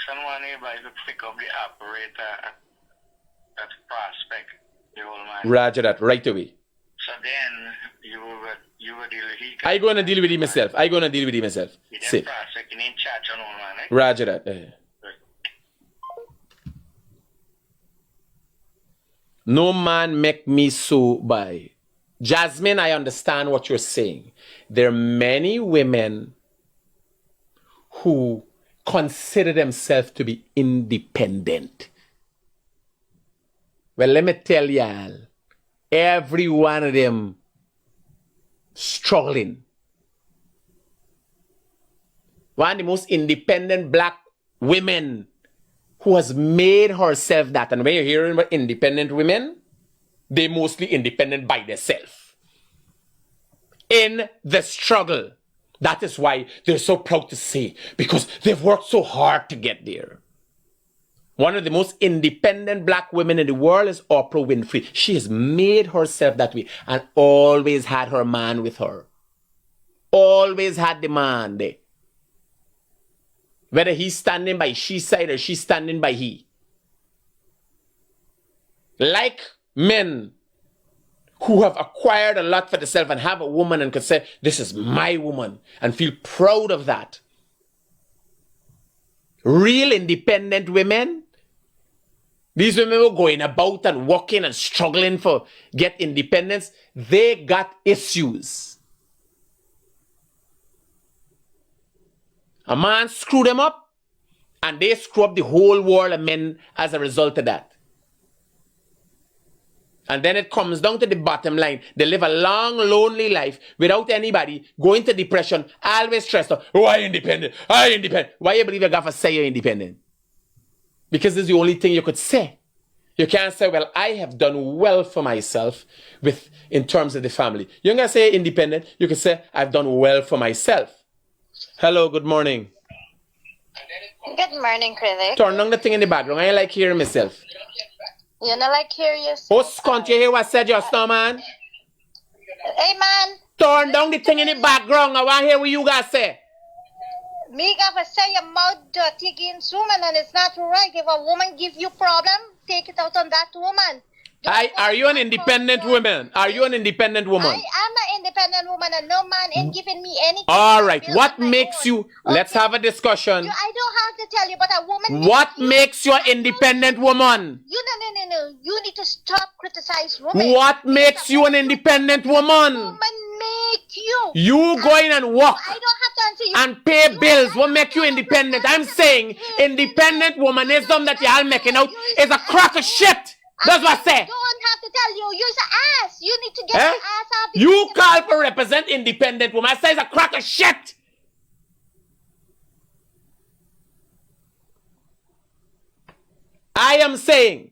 someone nearby to pick up the operator at Prospect, the old man. Roger that, right away. So then you will deal with him. I gonna deal with him myself. I gonna deal with him myself. You See. then Prospect in charge on old man, eh? Roger that. No man make me so by. Jasmine, I understand what you're saying. There are many women who consider themselves to be independent. Well, let me tell y'all, every one of them struggling. One of the most independent black women who has made herself that. And when you're hearing about independent women, they're mostly independent by themselves. In the struggle. That is why they're so proud to say, because they've worked so hard to get there. One of the most independent black women in the world is Oprah Winfrey. She has made herself that way and always had her man with her. Always had the man there. Whether he's standing by she's side or she's standing by he. Like men who have acquired a lot for themselves and have a woman and could say, this is my woman, and feel proud of that. Real independent women, these women were going about and working and struggling for get independence, they got issues. A man screwed them up, and they screw up the whole world of men as a result of that. And then it comes down to the bottom line. They live a long, lonely life without anybody, going to depression, always stressed out. Oh, I independent. I independent. Why you believe you got to say you're independent? Because this is the only thing you could say. You can't say, well, I have done well for myself in terms of the family. You're going to say independent. You can say, I've done well for myself. Hello, good morning. Good morning, Critic. Turn on the thing in the background. I like hearing myself. You know, like curious. Oh, can't you hear what I said just now, man? Hey, man. Turn down the thing in the background. I want to hear what you guys say. Me gotta say your mouth dirty against woman, and it's not right. If a woman give you problem, take it out on that woman. Are you an independent woman? Are you an independent woman? I am an independent woman, and no man ain't giving me anything. All right. What makes you... Let's have a discussion. I don't have to tell you, but a woman... What makes you an independent woman? No. You need to stop criticizing women. What makes you an independent woman? Woman make you. You go in and work I don't have to answer you. and pay bills. What make you independent? I'm saying independent womanism that you're all making out is a crock of shit. That's what I say. I don't have to tell you. You're an ass. You need to get your ass off. You call for represent independent woman. I say it's a crock of shit. I am saying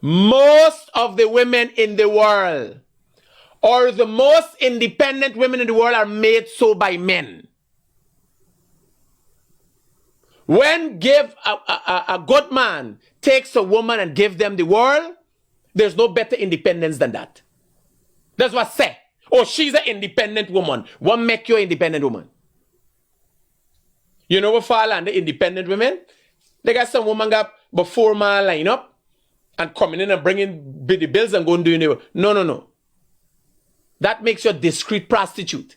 most of the women in the world, or the most independent women in the world, are made so by men. When a good man takes a woman and gives them the world, there's no better independence than that. That's what I say. Oh, she's an independent woman. What make you an independent woman? You know what fall under independent women? They got some woman got before my line up and coming in and bringing the bills and going doing it. No. That makes you a discreet prostitute.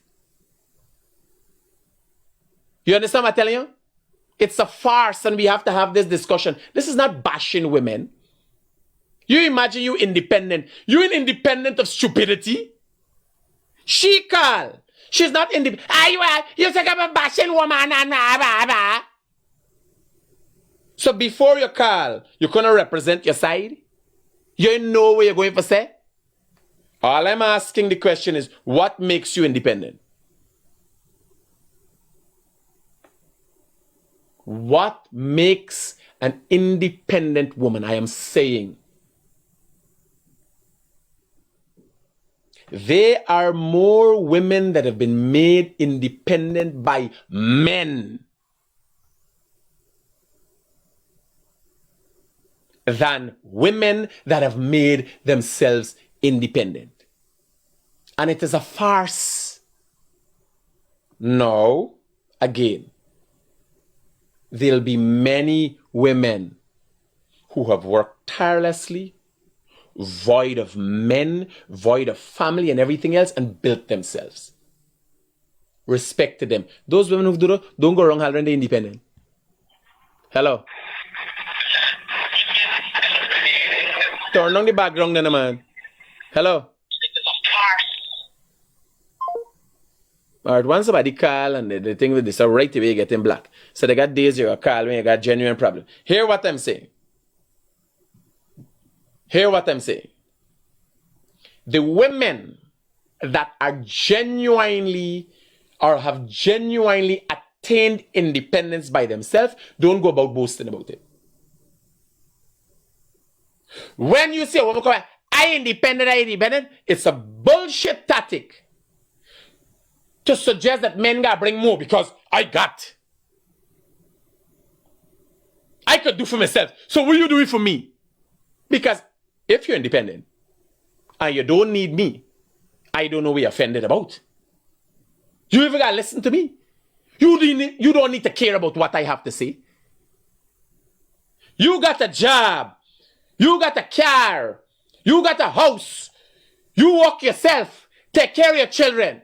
You understand what I'm telling you? It's a farce and we have to have this discussion. This is not bashing women. You imagine you independent. You an independent of stupidity? She call. She's not independent. You think I'm a bashing woman and blah. So before you call, you're going to represent your side? You know what you're going to say? All I'm asking the question is, what makes you independent? What makes an independent woman? I am saying. There are more women that have been made independent by men than women that have made themselves independent. And it is a farce. No, again, there'll be many women who have worked tirelessly, void of men, void of family and everything else, and built themselves. Respect to them. Those women who do that, don't go wrong hollering they're independent. Hello? Turn on the background then, man. Hello? Alright, once somebody call and the thing with this, right away getting black. So they got days you call when you got genuine problem. Hear what I'm saying. Hear what I'm saying. The women that are genuinely or have genuinely attained independence by themselves don't go about boasting about it. When you say, oh, I independent, it's a bullshit tactic to suggest that men gotta bring more because I could do for myself. So will you do it for me? Because if you're independent and you don't need me, I don't know what you're offended about. You even gotta listen to me. You don't need to care about what I have to say. You got a job. You got a car. You got a house. You walk yourself. Take care of your children.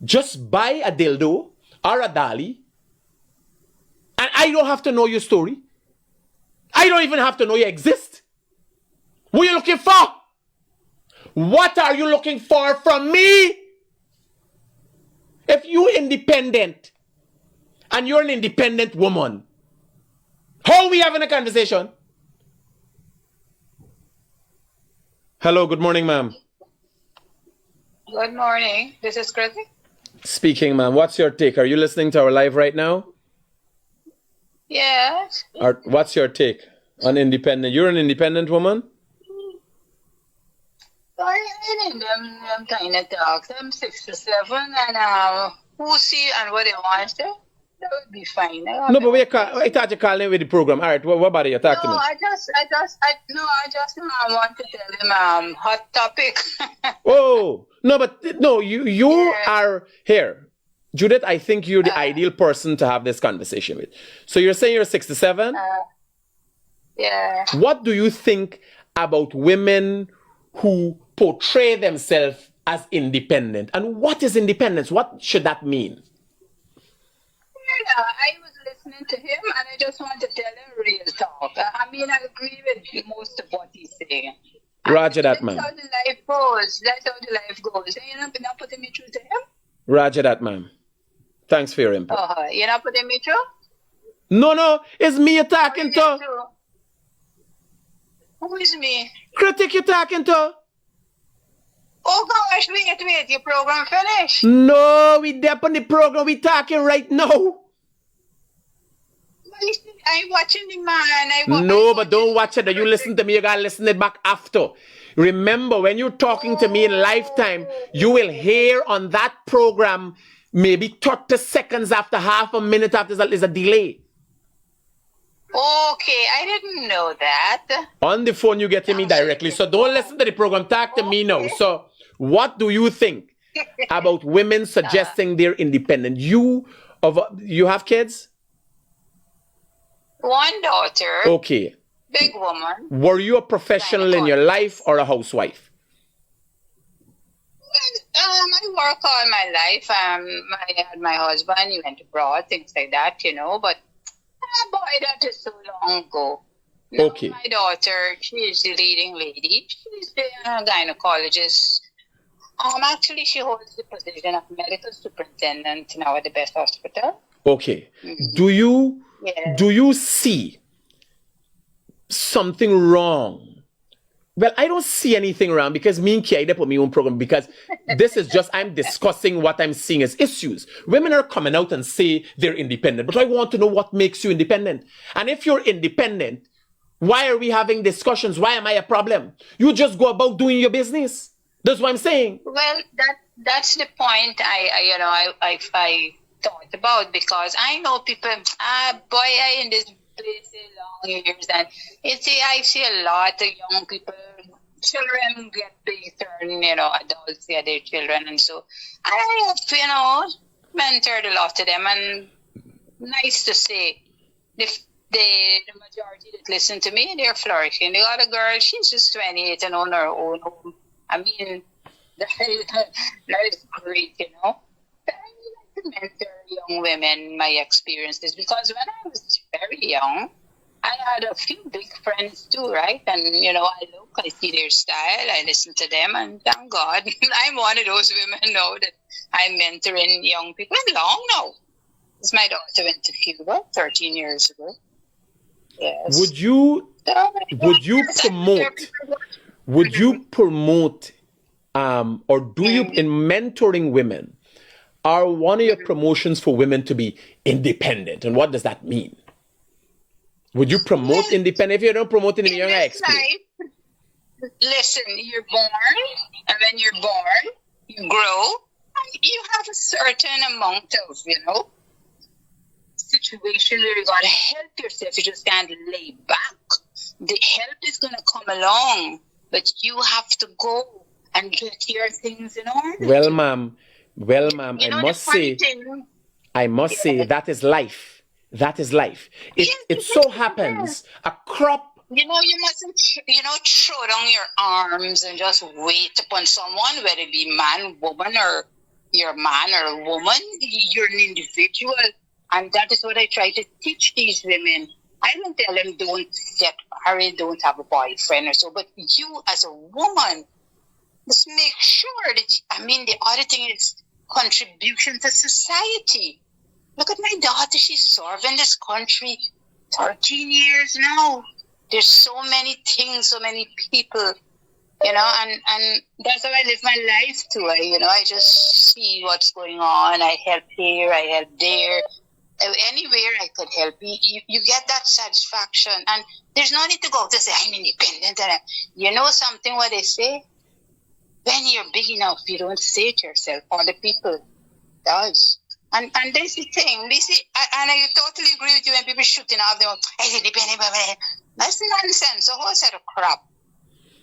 Just buy a dildo or a dolly, and I don't have to know your story. I don't even have to know you exist. What are you looking for? What are you looking for from me? If you're independent and you're an independent woman, how are we having a conversation? Hello, good morning, ma'am. Good morning. This is Critic. Speaking, ma'am. What's your take? Are you listening to our live right now? Yes. Or what's your take on independent? You're an independent woman? I'm trying to talk. I'm 67 and who see and what they want to, that would be fine. No, but I thought you called in with the program. All right, what about it? You talk to me. I just want to tell him hot topic. Oh, no, but no, you are here. Judith, I think you're the ideal person to have this conversation with. So you're saying you're 67? Yeah. What do you think about women who portray themselves as independent? And what is independence? What should that mean? Yeah, I was listening to him and I just want to tell him real talk. I mean, I agree with most of what he's saying. Roger that, ma'am. That's how the life goes. That's how the life goes. And you're not putting me through to him? Roger that, ma'am. Thanks for your input. Oh, you're not putting me through? No, it's me you're talking to. Who is me? Critic you're talking to. Oh gosh, wait, your program finished? No, we there on the program, we talking right now. I'm watching the man. No, but don't watch it. You listen to me, you gotta listen it back after. Remember, when you're talking to me in lifetime, you will hear on that program maybe 30 seconds after, half a minute after there's a delay. Okay, I didn't know that. On the phone, you get to me directly. So don't listen to the program. Talk to me now. So What do you think about women suggesting they're independent? You have kids? One daughter. Okay. Big woman. Were you a professional in your life or a housewife? I work all my life. I had my husband, he went abroad, things like that, but boy, that is so long ago. Now, Okay. my daughter, she is the leading lady. She's the gynecologist. Actually, she holds the position of medical superintendent now at the best hospital. Okay. Mm-hmm. Do you see something wrong? Well, I don't see anything wrong because me and Kia put my own program because this is just, I'm discussing what I'm seeing as issues. Women are coming out and say they're independent, but I want to know what makes you independent. And if you're independent, why are we having discussions? Why am I a problem? You just go about doing your business. That's what I'm saying. Well, that's the point I thought about because I know people, I in this place a long years and I see a lot of young people, children get big, turn, adults, yeah, their children, and so I have, mentored a lot of them, and nice to say, the majority that listen to me, they're flourishing. The other girl, she's just 28 and on her own home. I mean, that is great, I like to mentor young women, my experiences, because when I was very young, I had a few big friends too, right? And, I see their style, I listen to them, and thank God, I'm one of those women now that I'm mentoring young people. Long now. Because my daughter went to Cuba 13 years ago. Yes. Would you promote, or do you, in mentoring women, are one of your promotions for women to be independent? And what does that mean? Would you promote independent? If you don't promote independent, you're explain. Listen, you're born, and when you're born, you grow, and you have a certain amount of, situation where you gotta help yourself. You just can't lay back. The help is gonna come along, but you have to go and get your things in order. Well, ma'am, I must say that is life. That is life. It so happens a crop. You mustn't, throw down your arms and just wait upon someone, whether it be man, woman, or you're a man or a woman. You're an individual. And that is what I try to teach these women. I don't tell them don't get married, don't have a boyfriend or so, but you as a woman, just make sure that, the other thing is contribution to society. Look at my daughter, she's serving this country 13 years now. There's so many things, so many people, and that's how I live my life too. I just see what's going on. I help here, I help there. Anywhere I could help, you get that satisfaction. And there's no need to go to say, I'm independent. And something what they say? When you're big enough, you don't say it yourself. Other people does. And that's the thing. And I totally agree with you when people shooting off them. That's nonsense. A whole set of crap.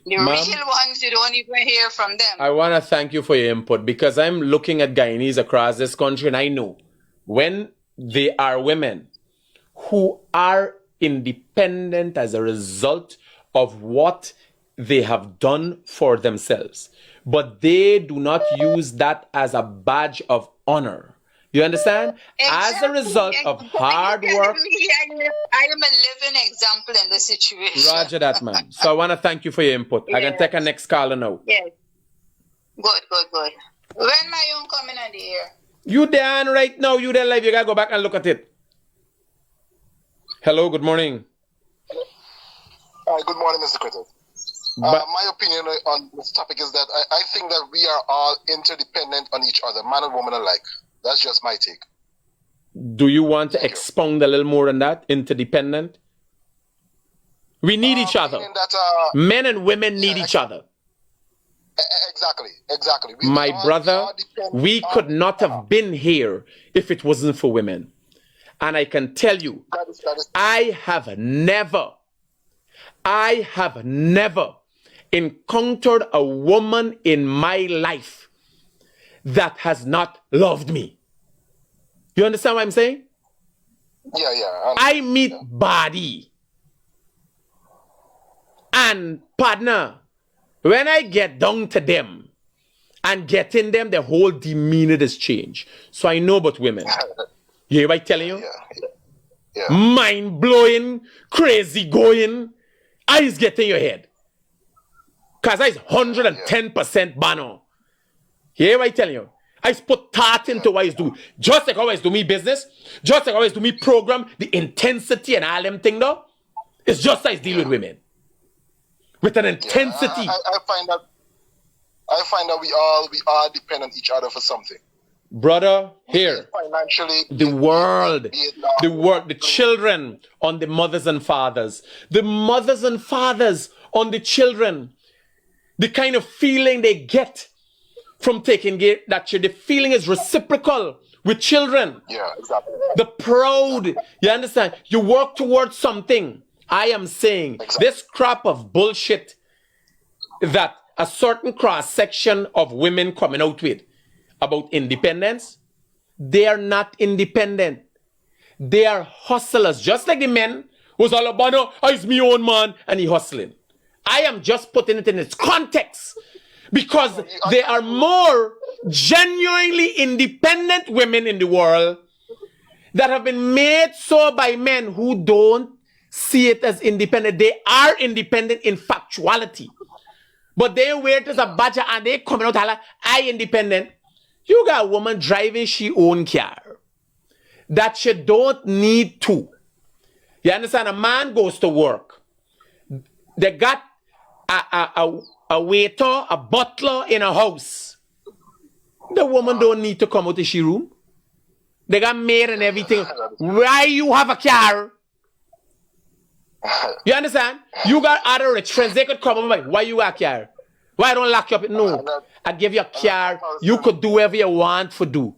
The real ones, you don't even hear from them. I want to thank you for your input because I'm looking at Guyanese across this country and I know when they are women who are independent as a result of what they have done for themselves, but they do not use that as a badge of honor. You understand? Exactly. As a result of hard work. I am a living example in this situation. Roger that, man. So I want to thank you for your input. Yes. I can take a next caller now. Yes. Good. When my own coming on the air? You there right now. You there live. You got to go back and look at it. Hello, good morning. Good morning, Mr. Critic. My opinion on this topic is that I think that we are all interdependent on each other, man and woman alike. That's just my take. Do you want to expound a little more on that? Interdependent? We need each other. Men and women need each other. Exactly. My brother, we could not have been here if it wasn't for women. And I can tell you, I have never encountered a woman in my life that has not loved me. You understand what I'm saying? Yeah. I meet body. And partner, when I get down to them and get in them, the whole demeanor is changed. So I know about women. You hear what I'm telling you? Yeah. Mind blowing, crazy going. Eyes get in your head. Because I is 110% banner. You hear what I'm telling you? I put thought into what I do. Just like how I do me business, just like how I do me program, the intensity and all them thing though, it's just like I deal with women. With an intensity. I find that we all depend on each other for something. Brother, here, financially, the world, the children on the mothers and fathers, the mothers and fathers on the children, the kind of feeling they get from taking that the feeling is reciprocal with children. Yeah, exactly. The proud, you understand? You work towards something. I am saying this crop of bullshit that a certain cross section of women coming out with about independence, they are not independent. They are hustlers, just like the men who's all about, no, it's me own man, and he hustling. I am just putting it in its context because there are more genuinely independent women in the world that have been made so by men who don't see it as independent. They are independent in factuality. But they wear it as a badge and they coming out like, I independent. You got a woman driving she own car that she don't need to. You understand? A man goes to work. They got a waiter, a butler in a house. The woman don't need to come out of she room. They got maid and everything. Why you have a car? You understand? You got other rich friends. They could come over. Why you got a car? Why don't lock you up? No. I give you a car. You could do whatever you want to do.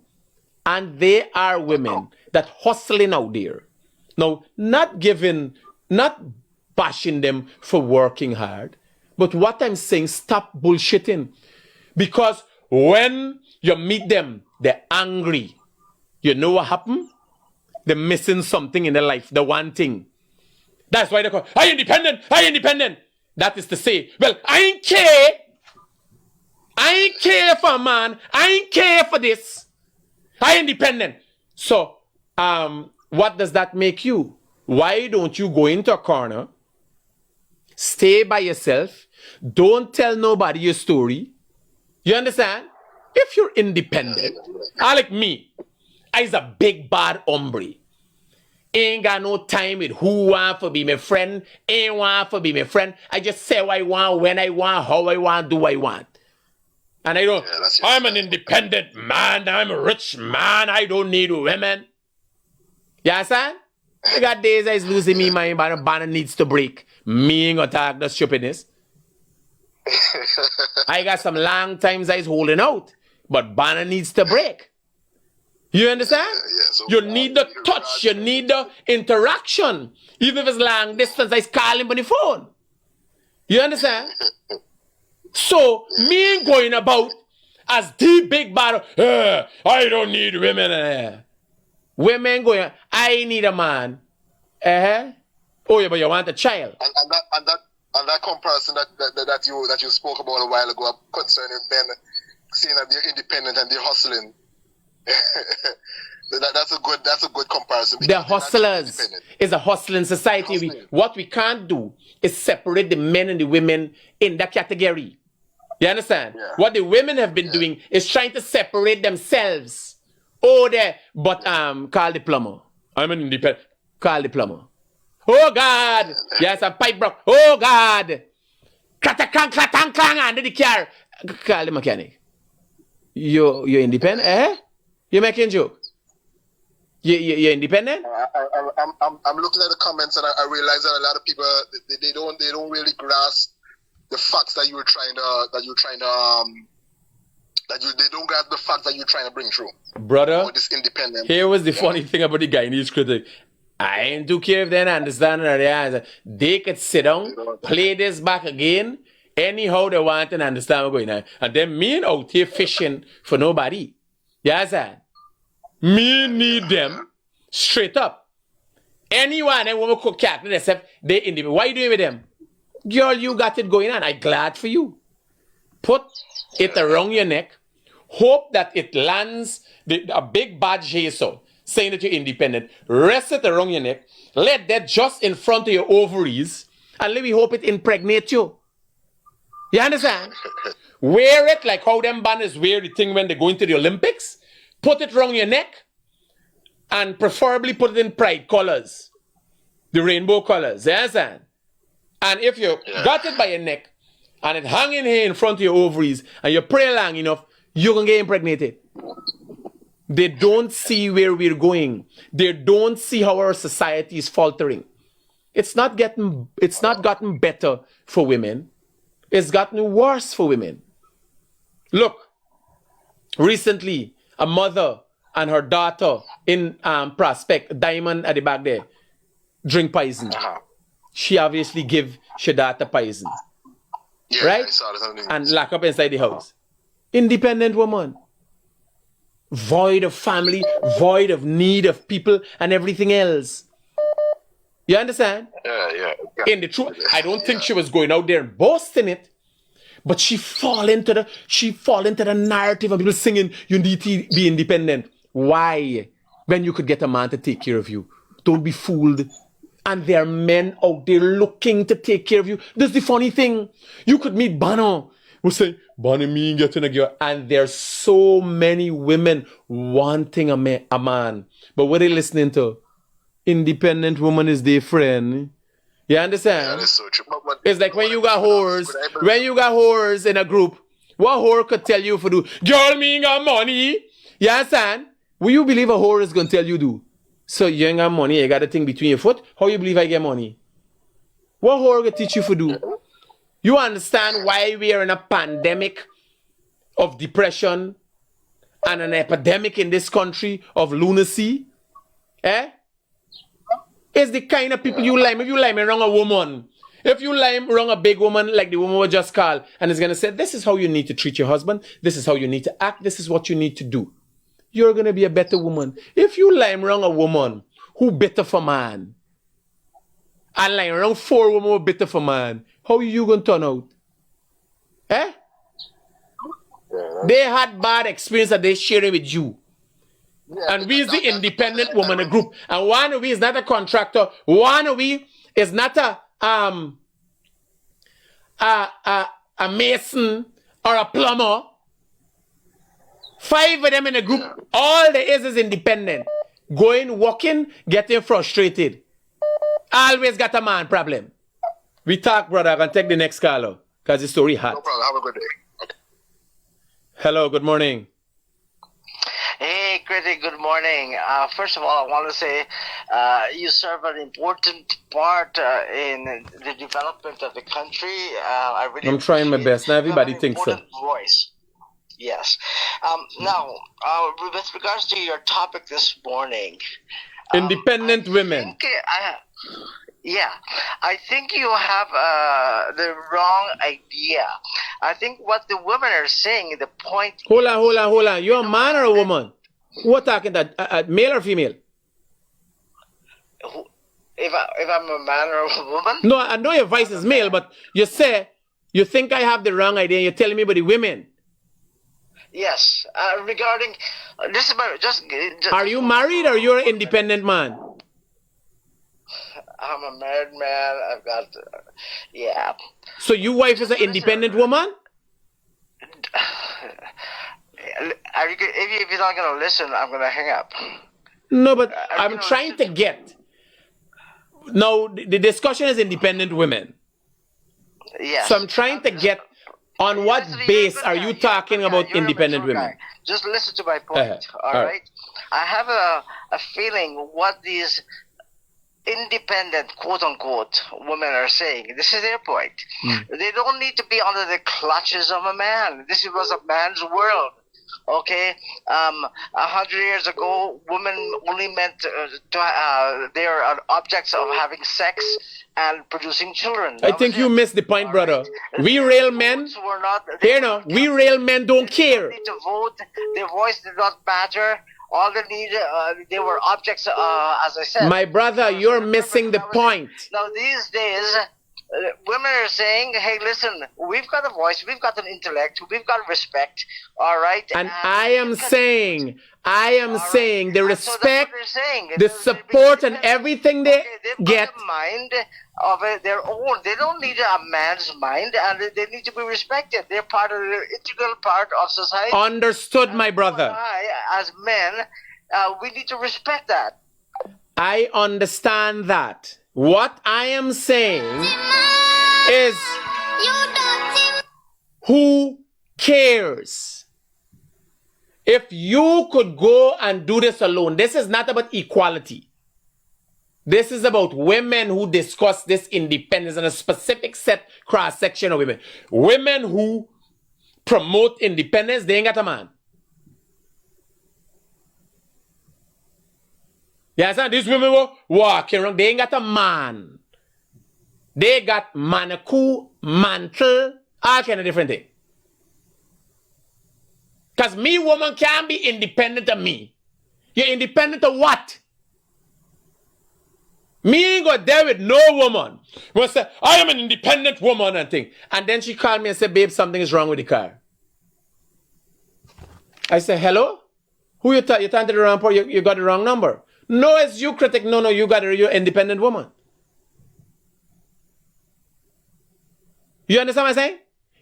And they are women that hustling out there. Now, not bashing them for working hard. But what I'm saying, stop bullshitting. Because when you meet them, they're angry. You know what happened? They're missing something in their life. The one thing. That's why they call, I independent. That is to say, well, I ain't care. I ain't care for a man. I ain't care for this. I independent. So, what does that make you? Why don't you go into a corner, stay by yourself, don't tell nobody your story? You understand? If you're independent, like me, I's a big bad hombre. Ain't got no time with who want to be my friend, ain't want to be my friend. I just say what I want, when I want, how I want, do what I want. And I don't, I'm an independent man, I'm a rich man, I don't need women. You understand? I got days I was losing me mind, but a banner needs to break. Me ain't gonna talk the stupidness. I got some long times I was holding out, but banner needs to break. You understand? So you need the touch, you need the interaction. Even if it's long distance, I call him on the phone. You understand? So, me ain't going about as the big battle, I don't need women. Women going, I need a man. Oh, yeah, but you want a child. And that comparison that you spoke about a while ago concerning men saying that they're independent and they're hustling. That's a good comparison. The hustlers is a hustling society. What we can't do is separate the men and the women in that category. You understand? Yeah. What the women have been doing is trying to separate themselves. Oh, there, but call the plumber. I'm an independent. Call the plumber. Oh God! Yes, a pipe broke. Oh God! Clatang clatang clang under the car. Call the mechanic. You're independent, You're making joke. You're independent? I'm looking at the comments and I realize that a lot of people they don't really grasp the facts that they don't grasp the facts that you're trying to bring through. Brother, this independent. Here was the funny thing about the Guyanese critic. I ain't too care if they understand or they could sit down, play this back again, anyhow they want and understand what's going on. And then me out here fishing for nobody. You understand? Me need them straight up. Anyone that want to cook cat, they independent. Why you doing with them? Girl, you got it going on. I'm glad for you. Put it around your neck. Hope that it lands a big badge here so saying that you're independent. Rest it around your neck. Let that just in front of your ovaries. And let me hope it impregnate you. You understand? Wear it like how them banners wear the thing when they go into the Olympics. Put it around your neck. And preferably put it in pride colors. The rainbow colors. You understand? And if you got it by your neck and it hanging here in front of your ovaries and you pray long enough, you're going to get impregnated. They don't see where we're going. They don't see how our society is faltering. It's not gotten better for women. It's gotten worse for women. Look, recently, a mother and her daughter in Prospect, Diamond at the back there, drink poison. She obviously give her daughter poison. Yeah, right? I saw this. And lock up inside the house. Independent woman. Void of family, void of need of people and everything else. You understand? Yeah. In the truth, I don't think she was going out there and boasting it. But she fall into the narrative of people singing, you need to be independent. Why? When you could get a man to take care of you. Don't be fooled. And there are men out there looking to take care of you. That's the funny thing. You could meet Bono. We'll say, Bono me getting a girl. And there's so many women wanting a man. But what are they listening to? Independent woman is their friend. You understand? Yeah, that's so true. But it's like when you got whores in a group, what whore could tell you for do? Girl, me ain't got money. You understand? Will you believe a whore is going to tell you do? So you ain't got money, you got a thing between your foot. How you believe I get money? What whore going to teach you for do? You understand why we are in a pandemic of depression and an epidemic in this country of lunacy? It's the kind of people you lime. If you lime around a woman, if you lime around a big woman like the woman we just called, and is going to say, this is how you need to treat your husband, this is how you need to act, this is what you need to do. You're going to be a better woman. If you lime around a woman who better for man, and lime around 4 women who better for man, how are you going to turn out? They had bad experience that they're sharing with you. Yeah, and we is the independent woman a group. And one of we is not a contractor. One of we is not a mason or a plumber. 5 of them in a group. All there is independent. Going, walking, getting frustrated. Always got a man problem. We talk, brother. I can take the next caller. Because the story hot. No problem. Have a good day. Okay. Hello, good morning. Hey, Critic, good morning. First of all, I want to say you serve an important part in the development of the country. I'm trying my best. Now everybody thinks so. Voice. Yes. Now, with regards to your topic this morning. Independent women. I think you have the wrong idea. I think what the women are saying, the point... Hold on. You're a man or a woman? What talking that? Male or female? If I'm a man or a woman? No, I know your voice is male, but you say, you think I have the wrong idea, you're telling me about the women. Yes. Regarding... this is just are you married or you're an independent man? I'm a married man. I've got... So your wife is an independent woman? If you're not going to listen, I'm going to hang up. No, but I'm trying to get... Now, the discussion is independent women. Yes. So I'm trying to get... On what base are you talking about independent women? Just listen to my point, all right? I have a feeling what these independent, quote-unquote, women are saying. This is their point. They don't need to be under the clutches of a man. This was a man's world. Okay, 100 years ago, women only meant they are objects of having sex and producing children. I think you missed the point, brother. We real men, here now, we real men don't care. They need to vote. Their voice did not matter. All they need, they were objects, as I said. My brother, you're missing the point. Now, these days, women are saying, hey, listen, we've got a voice, we've got an intellect, we've got respect, all right? And I am saying the respect, the support, and everything they get. A mind of their own. They don't need a man's mind, and they need to be respected. They're part of the integral part of society. Understood, my brother. As men, we need to respect that. I understand that. What I am saying is, who cares? If you could go and do this alone, this is not about equality. This is about women who discuss this independence and a specific set cross-section of women. Women who promote independence, they ain't got a man. You understand? These women were walking around, they ain't got a man. They got manaku, mantle, all kind of different things. Because me, woman, can't be independent of me. You're independent of what? Me ain't go there with no woman. Will say, I am an independent woman and thing. And then she called me and said, babe, something is wrong with the car. I said, hello? Who you talking to the wrong person? You got the wrong number. No, it's you, Critic. No, you got you're an independent woman. You understand what I'm saying?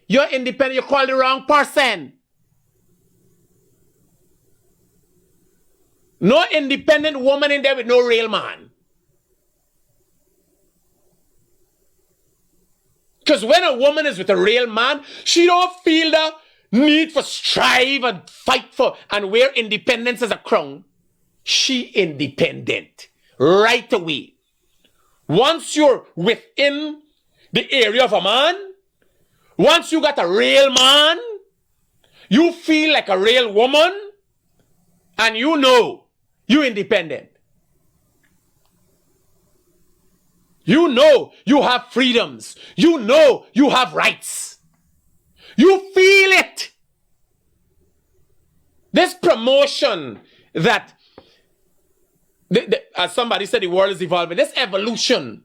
You're independent. You call the wrong person. No independent woman in there with no real man. Because when a woman is with a real man, she don't feel the need for strive and fight for and wear independence as a crown. She independent right away. Once you're within the area of a man, once you got a real man, you feel like a real woman, and you know you independent. You know you have freedoms. You know you have rights. You feel it. This promotion that, as somebody said, the world is evolving. This evolution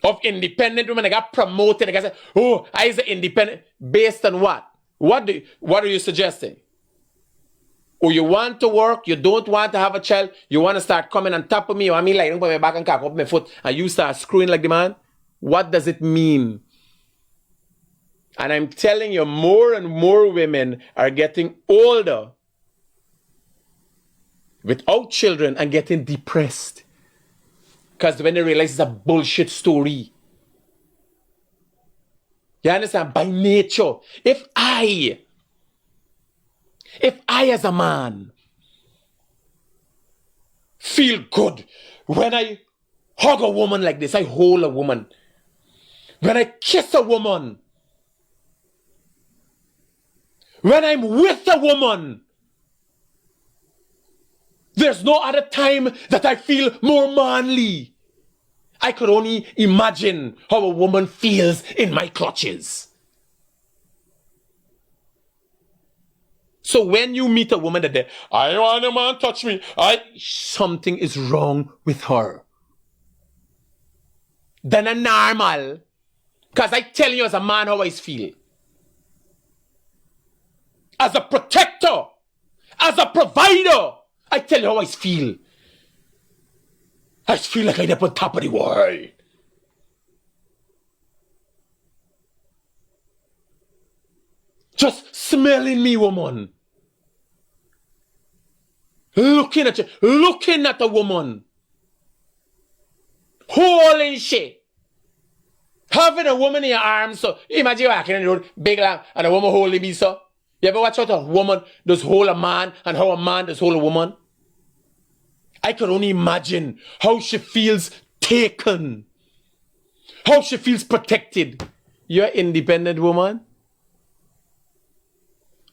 of independent women, they got promoted. They got said, oh, I is independent. Based on what? What are you suggesting? Or you want to work, you don't want to have a child, you want to start coming on top of me, or I mean like, put my back and cock up my foot, and you start screwing like the man? What does it mean? And I'm telling you, more and more women are getting older without children and getting depressed. Because when they realize it's a bullshit story. You understand? By nature, if I as a man feel good when I hug a woman like this, I hold a woman, when I kiss a woman, when I'm with a woman, there's no other time that I feel more manly. I could only imagine how a woman feels in my clutches. So when you meet a woman that I want a man touch me, something is wrong with her. Then a normal. Because I tell you as a man how I feel. As a protector, as a provider, I tell you how I feel. I feel like I'm up on top of the world. Just smelling me, woman. Looking at you, looking at a woman. Holding shit. Having a woman in your arms, so imagine you walking in the road, big lamb, and a woman holding me, so. You ever watch how a woman does hold a man and how a man does hold a woman? I can only imagine how she feels taken. How she feels protected. You're an independent woman.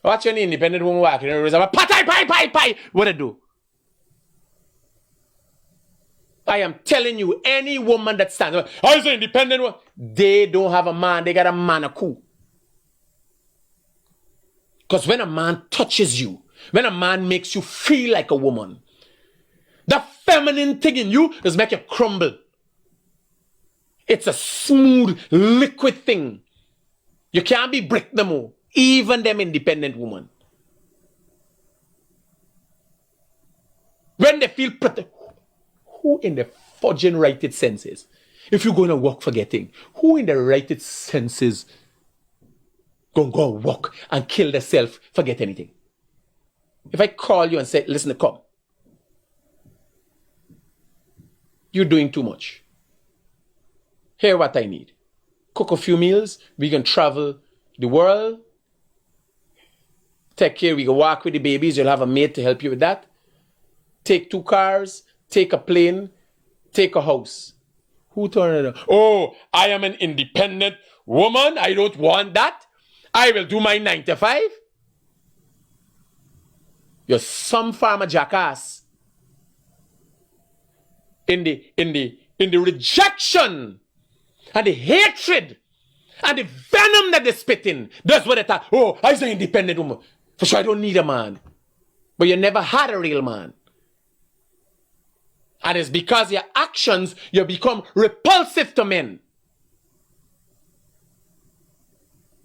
Watch an independent woman walking in the road and pie. What I do? I am telling you, any woman that stands up, I say independent woman, they don't have a man, they got a man a coup. Because when a man touches you, when a man makes you feel like a woman, the feminine thing in you is make you crumble. It's a smooth, liquid thing. You can't be brick no more. Even them independent women. When they feel protected, who in the fudging righted senses, if you're going to work for getting, who in the righted senses going to go walk and kill themselves for get anything? If I call you and say, listen, come, you're doing too much. Here what I need. Cook a few meals. We can travel the world. Take care. We can walk with the babies. You'll have a maid to help you with that. Take 2 cars. Take a plane. Take a house. Who turned it on? Oh, I am an independent woman. I don't want that. I will do my 9 to 5. You're some farmer jackass. In the rejection and the hatred and the venom that they spit in. That's what they thought. Oh, I'm an independent woman. For sure, I don't need a man. But you never had a real man. And it's because your actions, you become repulsive to men.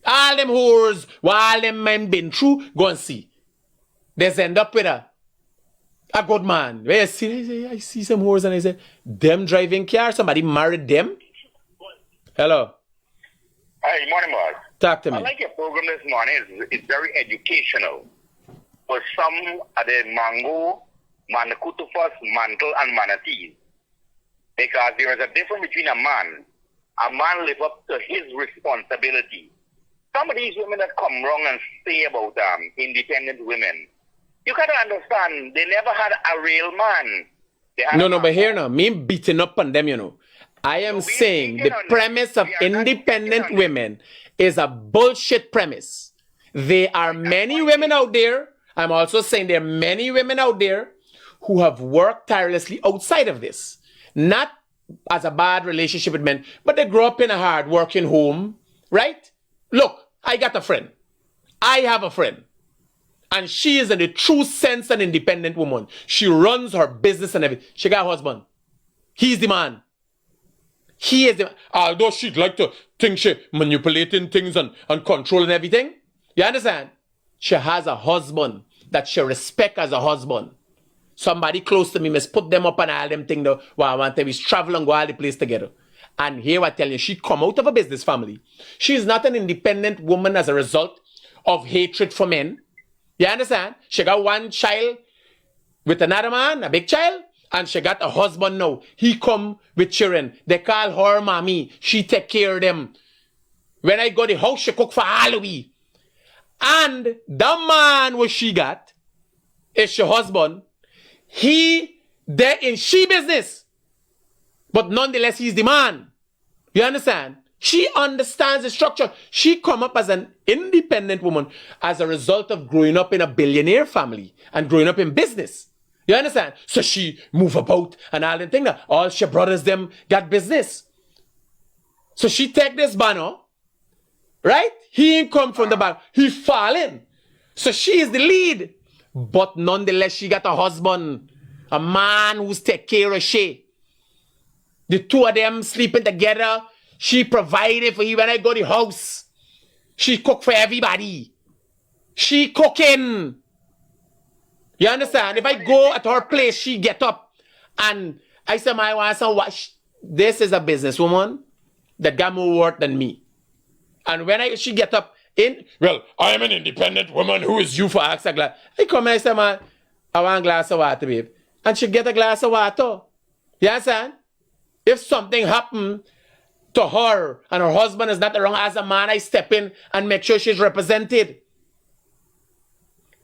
All them whores, while them men been through, go and see. They end up with a good man. Where you see, I see some whores and I say, them driving car, somebody married them. Hello. Hi, morning, Mark. Talk to me. I like your program this morning. It's very educational. For some of the mango, manakutufas, mantle, and manatees. Because there is a difference between a man. A man live up to his responsibility. Some of these women that come wrong and say about independent women, you gotta understand, they never had a real man. No, but here now, me beating up on them, you know. I am saying the premise of independent women is a bullshit premise. There are many women out there. I'm also saying there are many women out there who have worked tirelessly outside of this. Not as a bad relationship with men, but they grew up in a hard working home, right? Look, I got a friend. I have a friend. And she is in the true sense an independent woman. She runs her business and everything. She got a husband. He's the man. He is the man. Although she'd like to think she manipulating things and controlling everything. You understand? She has a husband that she respects as a husband. Somebody close to me must put them up and all them things. Well, I want them to travel and go all the place together. And here I tell you, she come out of a business family. She is not an independent woman as a result of hatred for men. You understand? She got one child with another man, a big child, and she got a husband now. He come with children. They call her mommy. She take care of them. When I go to the house, she cook for all we. And the man what she got is her husband. They're in she business. But nonetheless, he's the man. You understand? She understands the structure. She come up as an independent woman as a result of growing up in a billionaire family and growing up in business. You understand? So she move about and all them things. All she brothers them got business. So she take this banner, right? He ain't come from the back. He fall in. So she is the lead. But nonetheless, she got a husband. A man who's take care of she. The two of them sleeping together. She provided for you when I go to the house. She cook for everybody. She cooking. You understand? If I go at her place, she get up. And I say, I want some watch. This is a businesswoman that got more work than me. And when she get up well, I am an independent woman. Who is you for ask a glass? I come and I say, I want a glass of water, babe. And she get a glass of water. You understand? If something happened to her and her husband is not around, as a man, I step in and make sure she's represented.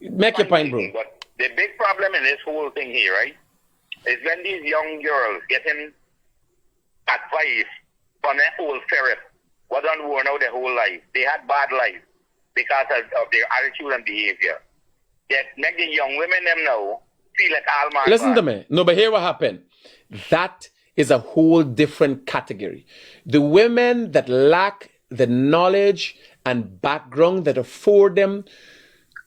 Make your point, bro. But the big problem in this whole thing here, right, is when these young girls getting advice from their old sheriff, what done worn out their whole life. They had bad life. because of their attitude and behavior. That make the young women them now feel like all man. Listen to me. No, but here what happened. That is a whole different category. The women that lack the knowledge and background that afford them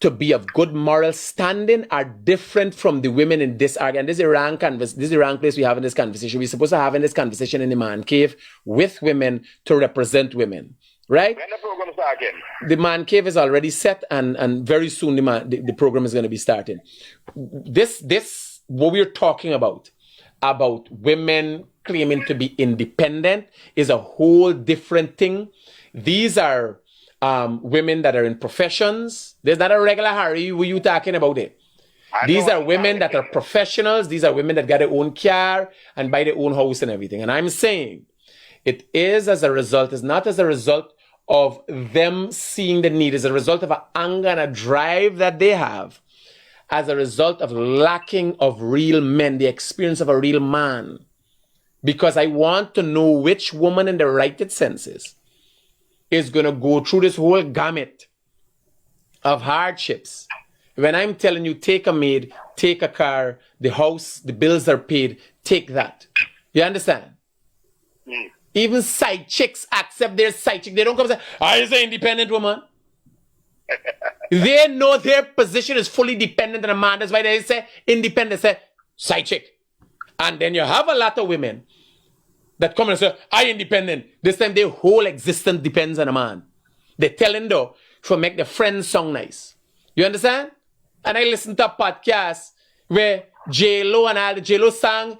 to be of good moral standing are different from the women in this argument. This is the wrong place we have in this conversation. We're supposed to have in this conversation in the man cave with women to represent women. Right? When the program starting? The man cave is already set, and very soon the program is going to be starting. This what we're talking about women claiming to be independent is a whole different thing. These are women that are in professions. There's not a regular Harry who you talking about it. These are women that are professionals. These are women that got their own car and buy their own house and everything. And I'm saying it is as a result, it's not as a result of them seeing the need, it's a result of an anger and a drive that they have as a result of lacking of real men, the experience of a real man. Because I want to know which woman in the right senses is going to go through this whole gamut of hardships. When I'm telling you, take a maid, take a car, the house, the bills are paid, take that. You understand? Even side chicks accept their side chick. They don't come and say, I is an independent woman. They know their position is fully dependent on a man. That's why they say independent, say side chick. And then you have a lot of women that come and say, I independent. This time their whole existence depends on a man. They telling though, for make the friends sound nice. You understand? And I listen to a podcast where J-Lo and all the J-Lo sang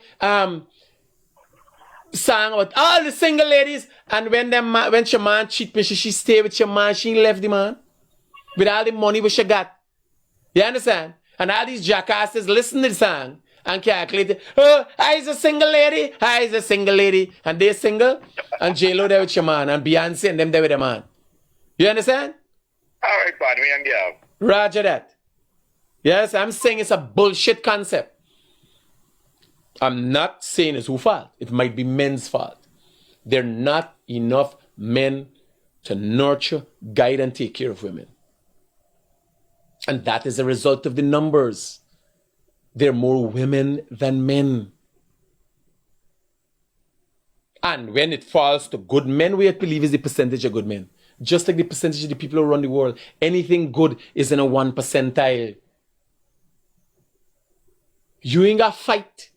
about all the single ladies, and when your man cheat me, she stay with your man, she left the man with all the money which she got. You understand? And all these jackasses listen to the song and calculate, oh, I is a single lady, I is a single lady, and they single, and J-Lo there with your man, and Beyonce and them there with the man. You understand? All right, pardon me, and yeah. Roger that. Yes, I'm saying it's a bullshit concept. I'm not saying it's whose fault. It might be men's fault. There are not enough men to nurture, guide, and take care of women. And that is a result of the numbers. There are more women than men. And when it falls to good men, we believe is the percentage of good men. Just like the percentage of the people who run the world. Anything good is in a 1 percentile. You ain't got fight.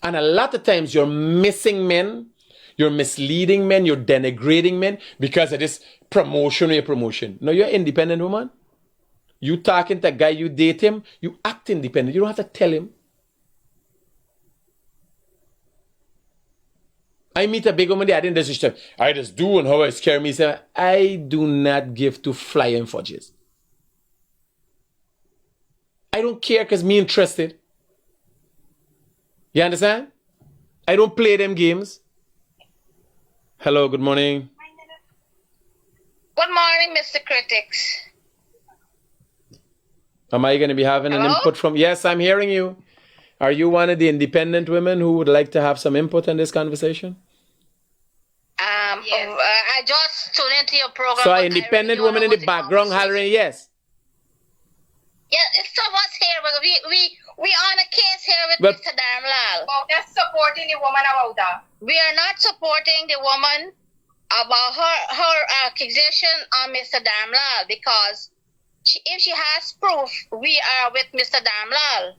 And a lot of times you're missing men, you're misleading men, you're denigrating men because of this promotion or your promotion. No, you're an independent woman. You talking to a guy, you date him, you act independent. You don't have to tell him. I meet a big woman there, I didn't just say, I just do and how I scare me. Say, I do not give to flying fudges. I don't care because me interested. You understand? I don't play them games. Hello, good morning. Good morning, Mr. Critics. Am I going to be having an input from... Yes, I'm hearing you. Are you one of the independent women who would like to have some input in this conversation? Yes. I just tuned into your program. So an independent woman in the background hollering yes. Yeah, it's someone's here, but we on a case here with Mr. Damlal. About us supporting the woman about that. We are not supporting the woman about her accusation on Mr. Damlal because if she has proof, we are with Mr. Damlal.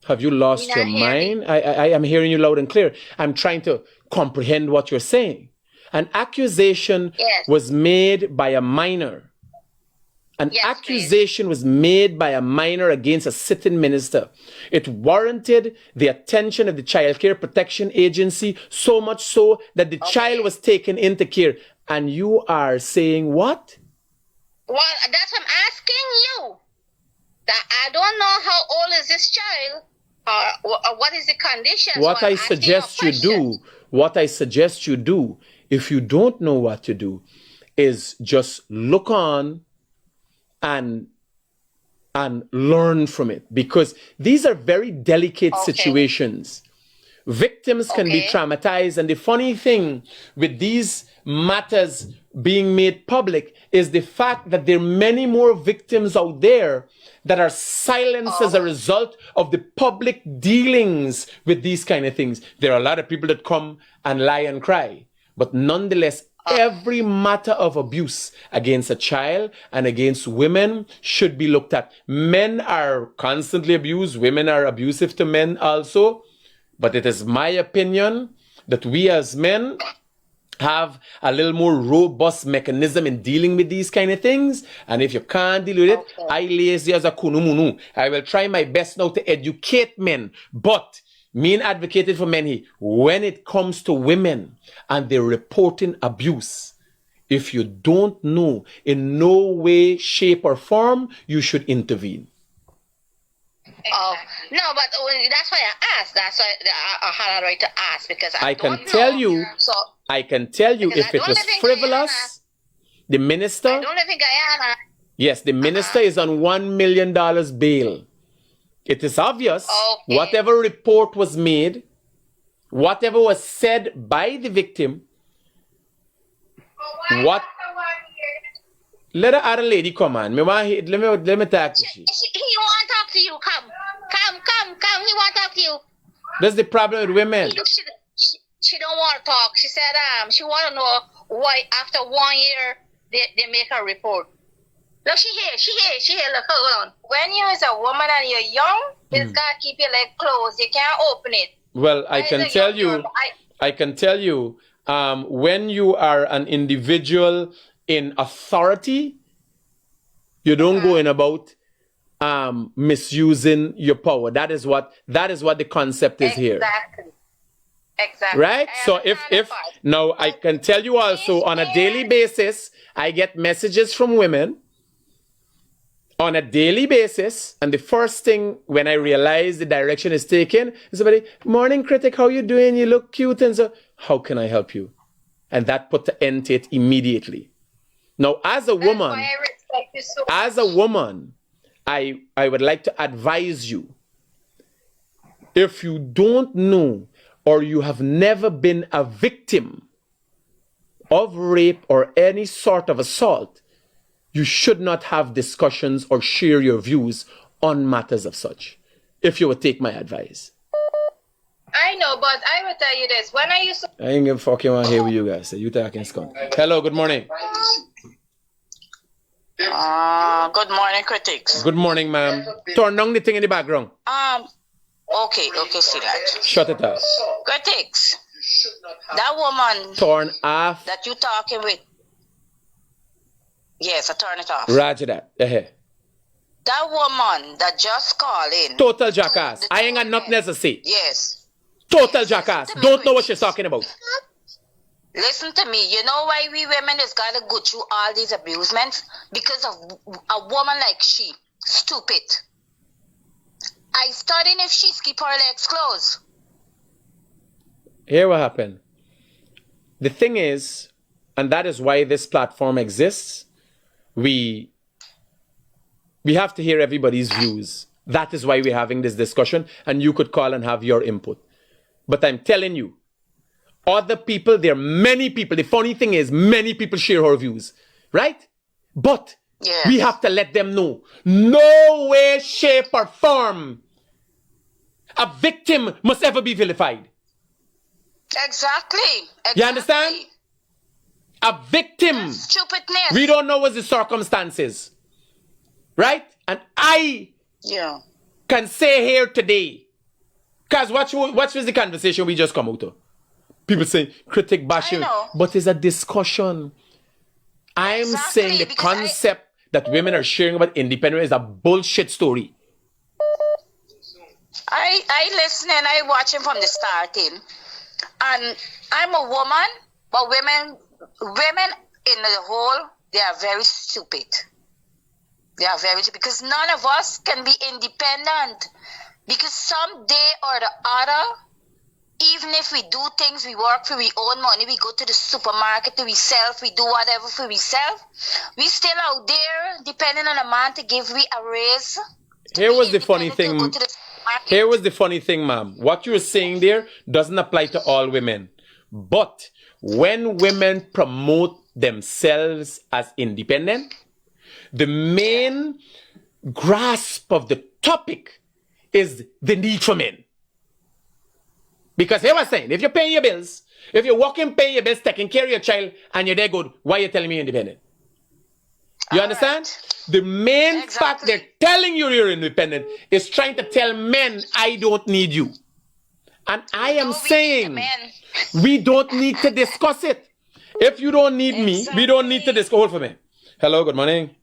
Have you lost your mind? I am hearing you loud and clear. I'm trying to comprehend what you're saying. An accusation was made by a minor. An accusation was made by a minor against a sitting minister. It warranted the attention of the Child Care Protection Agency, so much so that the child was taken into care. And you are saying what? Well, that's what I'm asking you. That I don't know how old is this child or what is the condition. What I suggest you do, if you don't know what to do, is just look on and learn from it, because these are very delicate situations Victims can be traumatized. And the funny thing with these matters being made public is the fact that there are many more victims out there that are silenced as a result of the public dealings with these kind of things. There are a lot of people that come and lie and cry. But nonetheless, every matter of abuse against a child and against women should be looked at. Men are constantly abused. Women are abusive to men also. But it is my opinion that we as men have a little more robust mechanism in dealing with these kind of things. And if you can't deal with it, I lazy as a kunumunu. I will try my best now to educate men. But me advocated for men here, when it comes to women and they're reporting abuse, if you don't know in no way, shape or form, you should intervene. No, but that's why I asked. That's why I had a right to ask, because I can tell you, if it was frivolous, the minister. I don't live in Guyana. Yes, the minister is on $1 million bail. It is obvious. Whatever report was made, whatever was said by the victim, what? Let the other lady come on. Let me talk to you. He want to talk to you. Come. He want to talk to you. That's the problem with women. She don't want to talk. She said she want to know why after 1 year they make a report. Look, she here. Look, hold on. When you is a woman and you're young, it's got to keep your leg closed. You can't open it. Well, I can tell you, when you are an individual in authority, you don't go in about misusing your power. That is what the concept is here. Exactly. Right? So if now I can tell you also on a daily basis, I get messages from women on a daily basis, and the first thing when I realize the direction is taken is somebody, "Morning, Critic, how you doing? You look cute." And so, how can I help you? And that put the end to it immediately. Now, as a woman, I would like to advise you, if you don't know or you have never been a victim of rape or any sort of assault, you should not have discussions or share your views on matters of such, if you would take my advice. I know, but I will tell you this. When I used to... I ain't gonna fucking want to hear what you guys say. You talking skunk. Hello, good morning. Good morning, critics. Good morning, ma'am. Turn down the thing in the background. Okay, see that. Shut it off. Critics, that woman... Turn off. That you talking with... Yes, I turn it off. Roger that. That woman that just called in. Total jackass. I ain't got nothing else to say. Yes. Total jackass. Don't know what she's talking about. Listen to me. You know why we women just gotta go through all these abusements? Because of a woman like she. Stupid. I studying if she keep her legs closed. Here what happened. The thing is, and that is why this platform exists, we have to hear everybody's views. That is why we're having this discussion, and you could call and have your input. But I'm telling you, other people, there are many people. The funny thing is, many people share her views, right? But we have to let them know, no way, shape, or form a victim must ever be vilified. Exactly. You understand? A victim. Stupidness. We don't know what the circumstances. Right? And I can say here today, because what was the conversation we just come out of? People saying, critic bashing. But it's a discussion. I'm saying the concept that women are sharing about independence is a bullshit story. I listen and I watch him from the starting. And I'm a woman, but women in the whole, they are very stupid. They are very stupid because none of us can be independent. Because someday or the other, even if we do things, we work for our own money, we go to the supermarket to ourselves, we do whatever for ourselves, we still out there depending on a man to give we a raise. Here was the funny thing. Here was the funny thing, ma'am. What you're saying there doesn't apply to all women. But when women promote themselves as independent, the main grasp of the topic is the need for men. Because here was saying, if you're paying your bills, if you're working, paying your bills, taking care of your child, and you're there good, why are you telling me you're independent? You understand? Right. The main fact they're telling you you're independent is trying to tell men, I don't need you. And I am saying, we don't need to discuss it. If you don't need me, we don't need to discuss. Hold for me. Hello, good morning.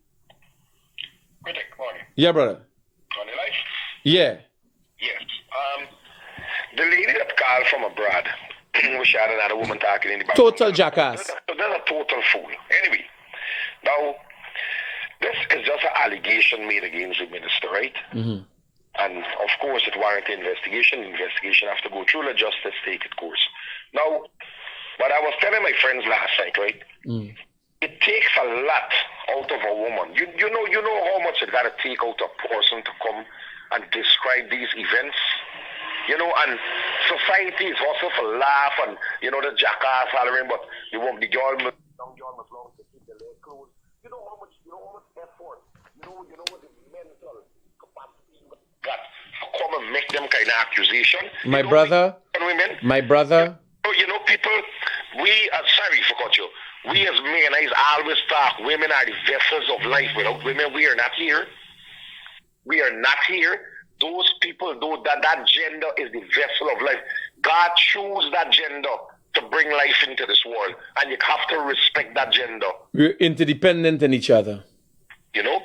Critic, morning. Yeah, brother. On your life? Yeah. Yes. The lady that called from abroad, we had another woman talking in the back. Total jackass. That's a total fool. Anyway, now, this is just an allegation made against the minister, right? Mm-hmm. And of course, it warrants investigation. Investigation has to go through. Let justice take its course. Now, what I was telling my friends last night, right? Mm. It takes a lot out of a woman. You know how much it got to take out a person to come and describe these events. You know, and society is also for laugh and, you know, the jackass hollering, but the young girl must long to keep the leg closed. You know how much effort, you know what the mental capacity you got to come and make them kind of accusation. My brother, you know, people, sorry for cut you. We as men, I always talk, women are the vessels of life. Without women, we are not here. We are not here. Those people, though, that gender is the vessel of life. God chose that gender to bring life into this world. And you have to respect that gender. We're interdependent in each other. You know?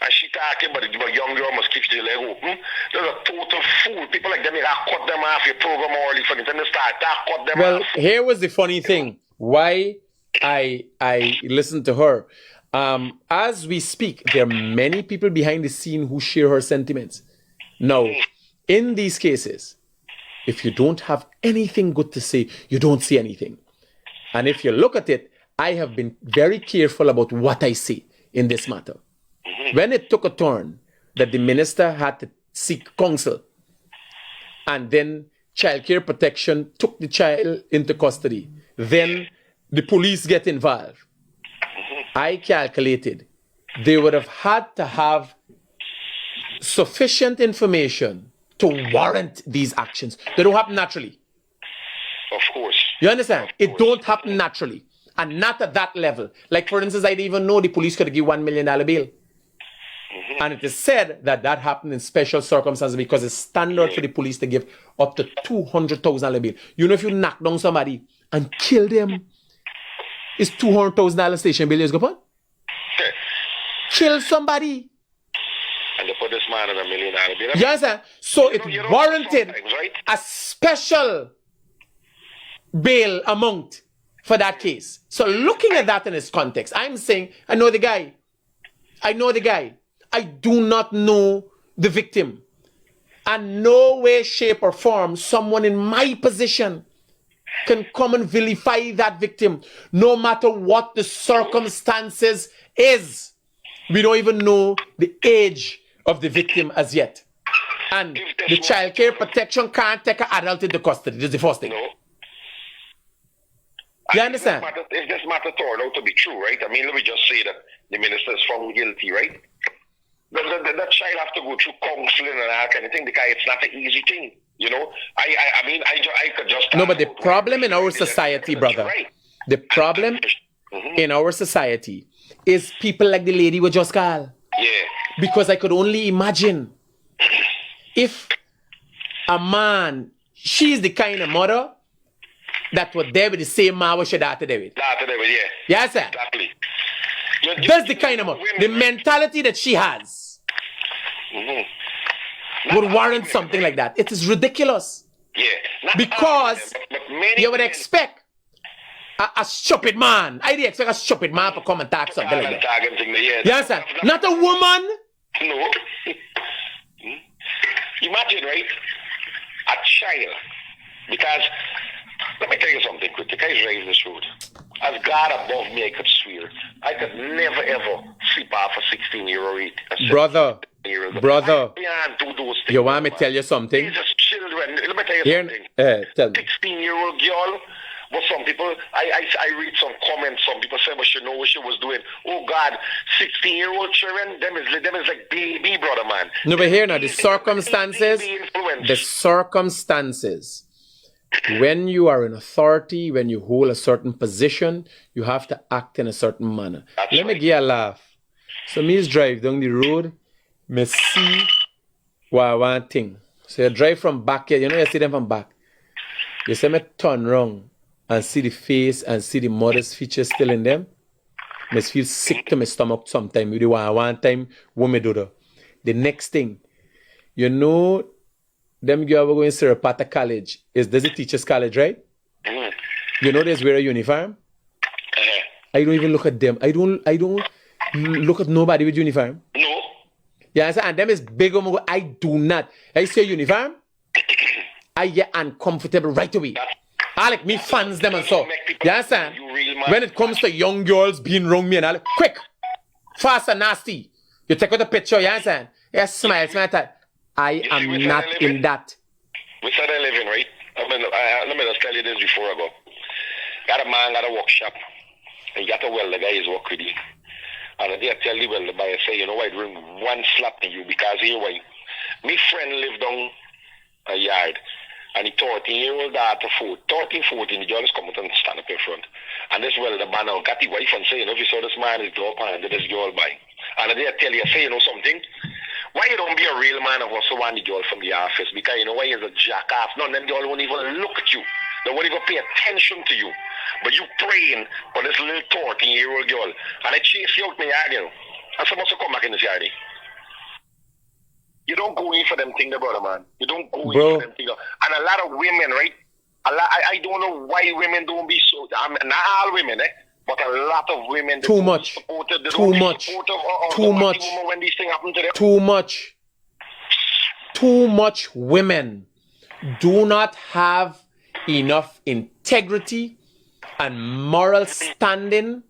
And she talking about the young girl must keep their leg open. There's a total fool. People like them, you got to cut them off your program early for them to start. Cut them well, off. Here was the funny thing. Why I listened to her. As we speak, there are many people behind the scene who share her sentiments. Now, in these cases, if you don't have anything good to say, you don't say anything. And if you look at it, I have been very careful about what I say in this matter. When it took a turn that the minister had to seek counsel, and then child care protection took the child into custody, then the police get involved, I calculated they would have had to have sufficient information to warrant these actions. They don't happen naturally. Of course. You understand? It don't happen naturally. And not at that level. Like, for instance, I didn't even know the police could give $1 million bail. And it is said that that happened in special circumstances because it's standard for the police to give up to $200,000 bail. You know, if you knock down somebody and kill them, it's $200,000 station bail you go on? Kill somebody. And they put this man in $1 million bail. You understand? So it warranted right? a special bail amount for that case. So looking at that in its context, I'm saying, I know the guy. I do not know the victim. And no way, shape, or form, someone in my position can come and vilify that victim, no matter what the circumstances is. We don't even know the age of the victim as yet. And the child care protection can't take an adult into custody. That's the first thing. No. You understand? If this matter turned out to be true, right? I mean, let me just say that the minister is found guilty, right? That child have to go through counseling and that kind of thing because it's not an easy thing, you know? I could just... No, but the problem in our society, brother, the problem in our society is people like the lady we just called. Yeah. Because I could only imagine if a man, she's the kind of mother that was there with the same man was your daughter there with. Daughter there with, yeah. Yes, sir. Exactly. That's the kind of mother. The mentality that she has would warrant something like that. It is ridiculous. Yeah. Because you would expect a stupid man. I did expect a stupid man to come and talk something like that. Yes, sir. Not a woman. No. Imagine, right? A child. Because, let me tell you something, Critic. I drive this road. As God above me, I could swear. I could never, ever sleep off a 16-year-old. Brother, Brother, I can't do those things. you want me to tell you something? These are children. Let me tell you Here, something. tell me. 16-year-old girl. But some people, I read some comments. Some people say, but she know what she was doing. Oh God, 16-year-old children, them is like baby, brother, man. No, but here now, the circumstances, when you are in authority, when you hold a certain position, you have to act in a certain manner. Let me give you a laugh. So me is drive down the road, me see one thing. So you drive from back here, you see them from back. You see me turn wrong and see the face and see the mother's features still in them. I feel sick to my stomach sometimes. With the one time, what me do that. The next thing, them girls are going to Serapata College. There's a teacher's college, right? You know they wear a uniform? I don't even look at them. I don't look at nobody with uniform. No. Yeah, and them is big. I do not. I see a uniform, I get uncomfortable right away. I like me fans them and so. You understand? When it comes to young girls being wrong me and all, quick, fast and nasty. You take out the picture, you understand? Yes, smile. I am not in that. We started living, right? Let me just tell you this before I go. Got a man at a workshop. And you got to the guy is work with you. And they tell you the buyer say, you know what, bring one slap in you because here why. My friend lived down a yard. And the 13-year-old daughter, 13, 14, the girl is coming and stand up in front. And this the man now got the wife and say, if you saw this man is drop and this girl by. And they tell you, say, something. Why you don't be a real man and also want the girl from the office? Because why he's a jackass. None of them girl won't even look at you. They won't even pay attention to you. But you praying for this little 13-year-old girl. And they chase you out in the yard, And someone to come back in this yard. You don't go in for them things, brother, man. You don't go in for them things. And a lot of women, right? I don't know why women don't be so. Not all women, but a lot of women. Too much. Too much. When these things happen to them. Too much women do not have enough integrity and moral standing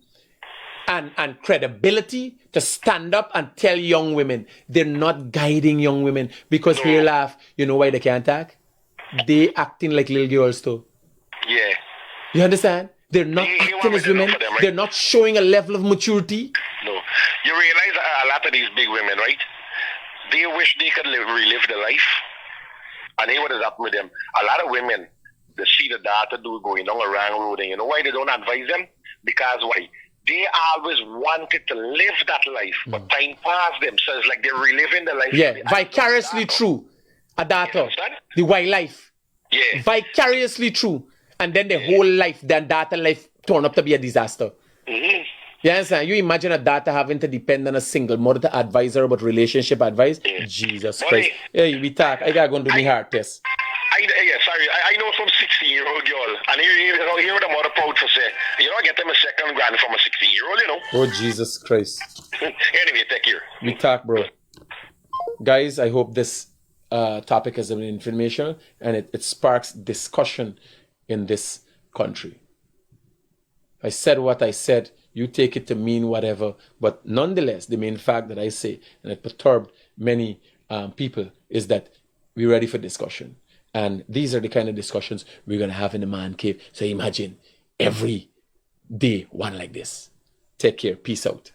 and credibility to stand up and tell young women. They're not guiding young women because here laugh. You know why they can't act? They acting like little girls too. Yeah. You understand? They're not acting as women. Them, right? They're not showing a level of maturity. No. You realize a lot of these big women, right? They wish they could relive their life. And they what is happening with them. A lot of women, they see the daughter going down a wrong road. And you know why they don't advise them? Because why? They always wanted to live that life, but time passed them. So it's like they're reliving the life. Yeah, vicariously through a daughter, the wildlife. Yeah. Vicariously true. And then the whole life, then daughter life turned up to be a disaster. Mm-hmm. You understand? You imagine a daughter having to depend on a single mother to advise her about relationship advice? Yeah. Jesus Christ. Hey, we talk. I gotta go and do my heart test. I know some 16-year-old girl, and here the mother proud to say, get them a second grand from a 16-year-old, Oh, Jesus Christ. Anyway, take care. We talk, bro. Guys, I hope this topic has been informational and it sparks discussion in this country. I said what I said. You take it to mean whatever. But nonetheless, the main fact that I say, and it perturbed many people, is that we're ready for discussion. And these are the kind of discussions we're going to have in the man cave. So imagine every day one like this. Take care. Peace out.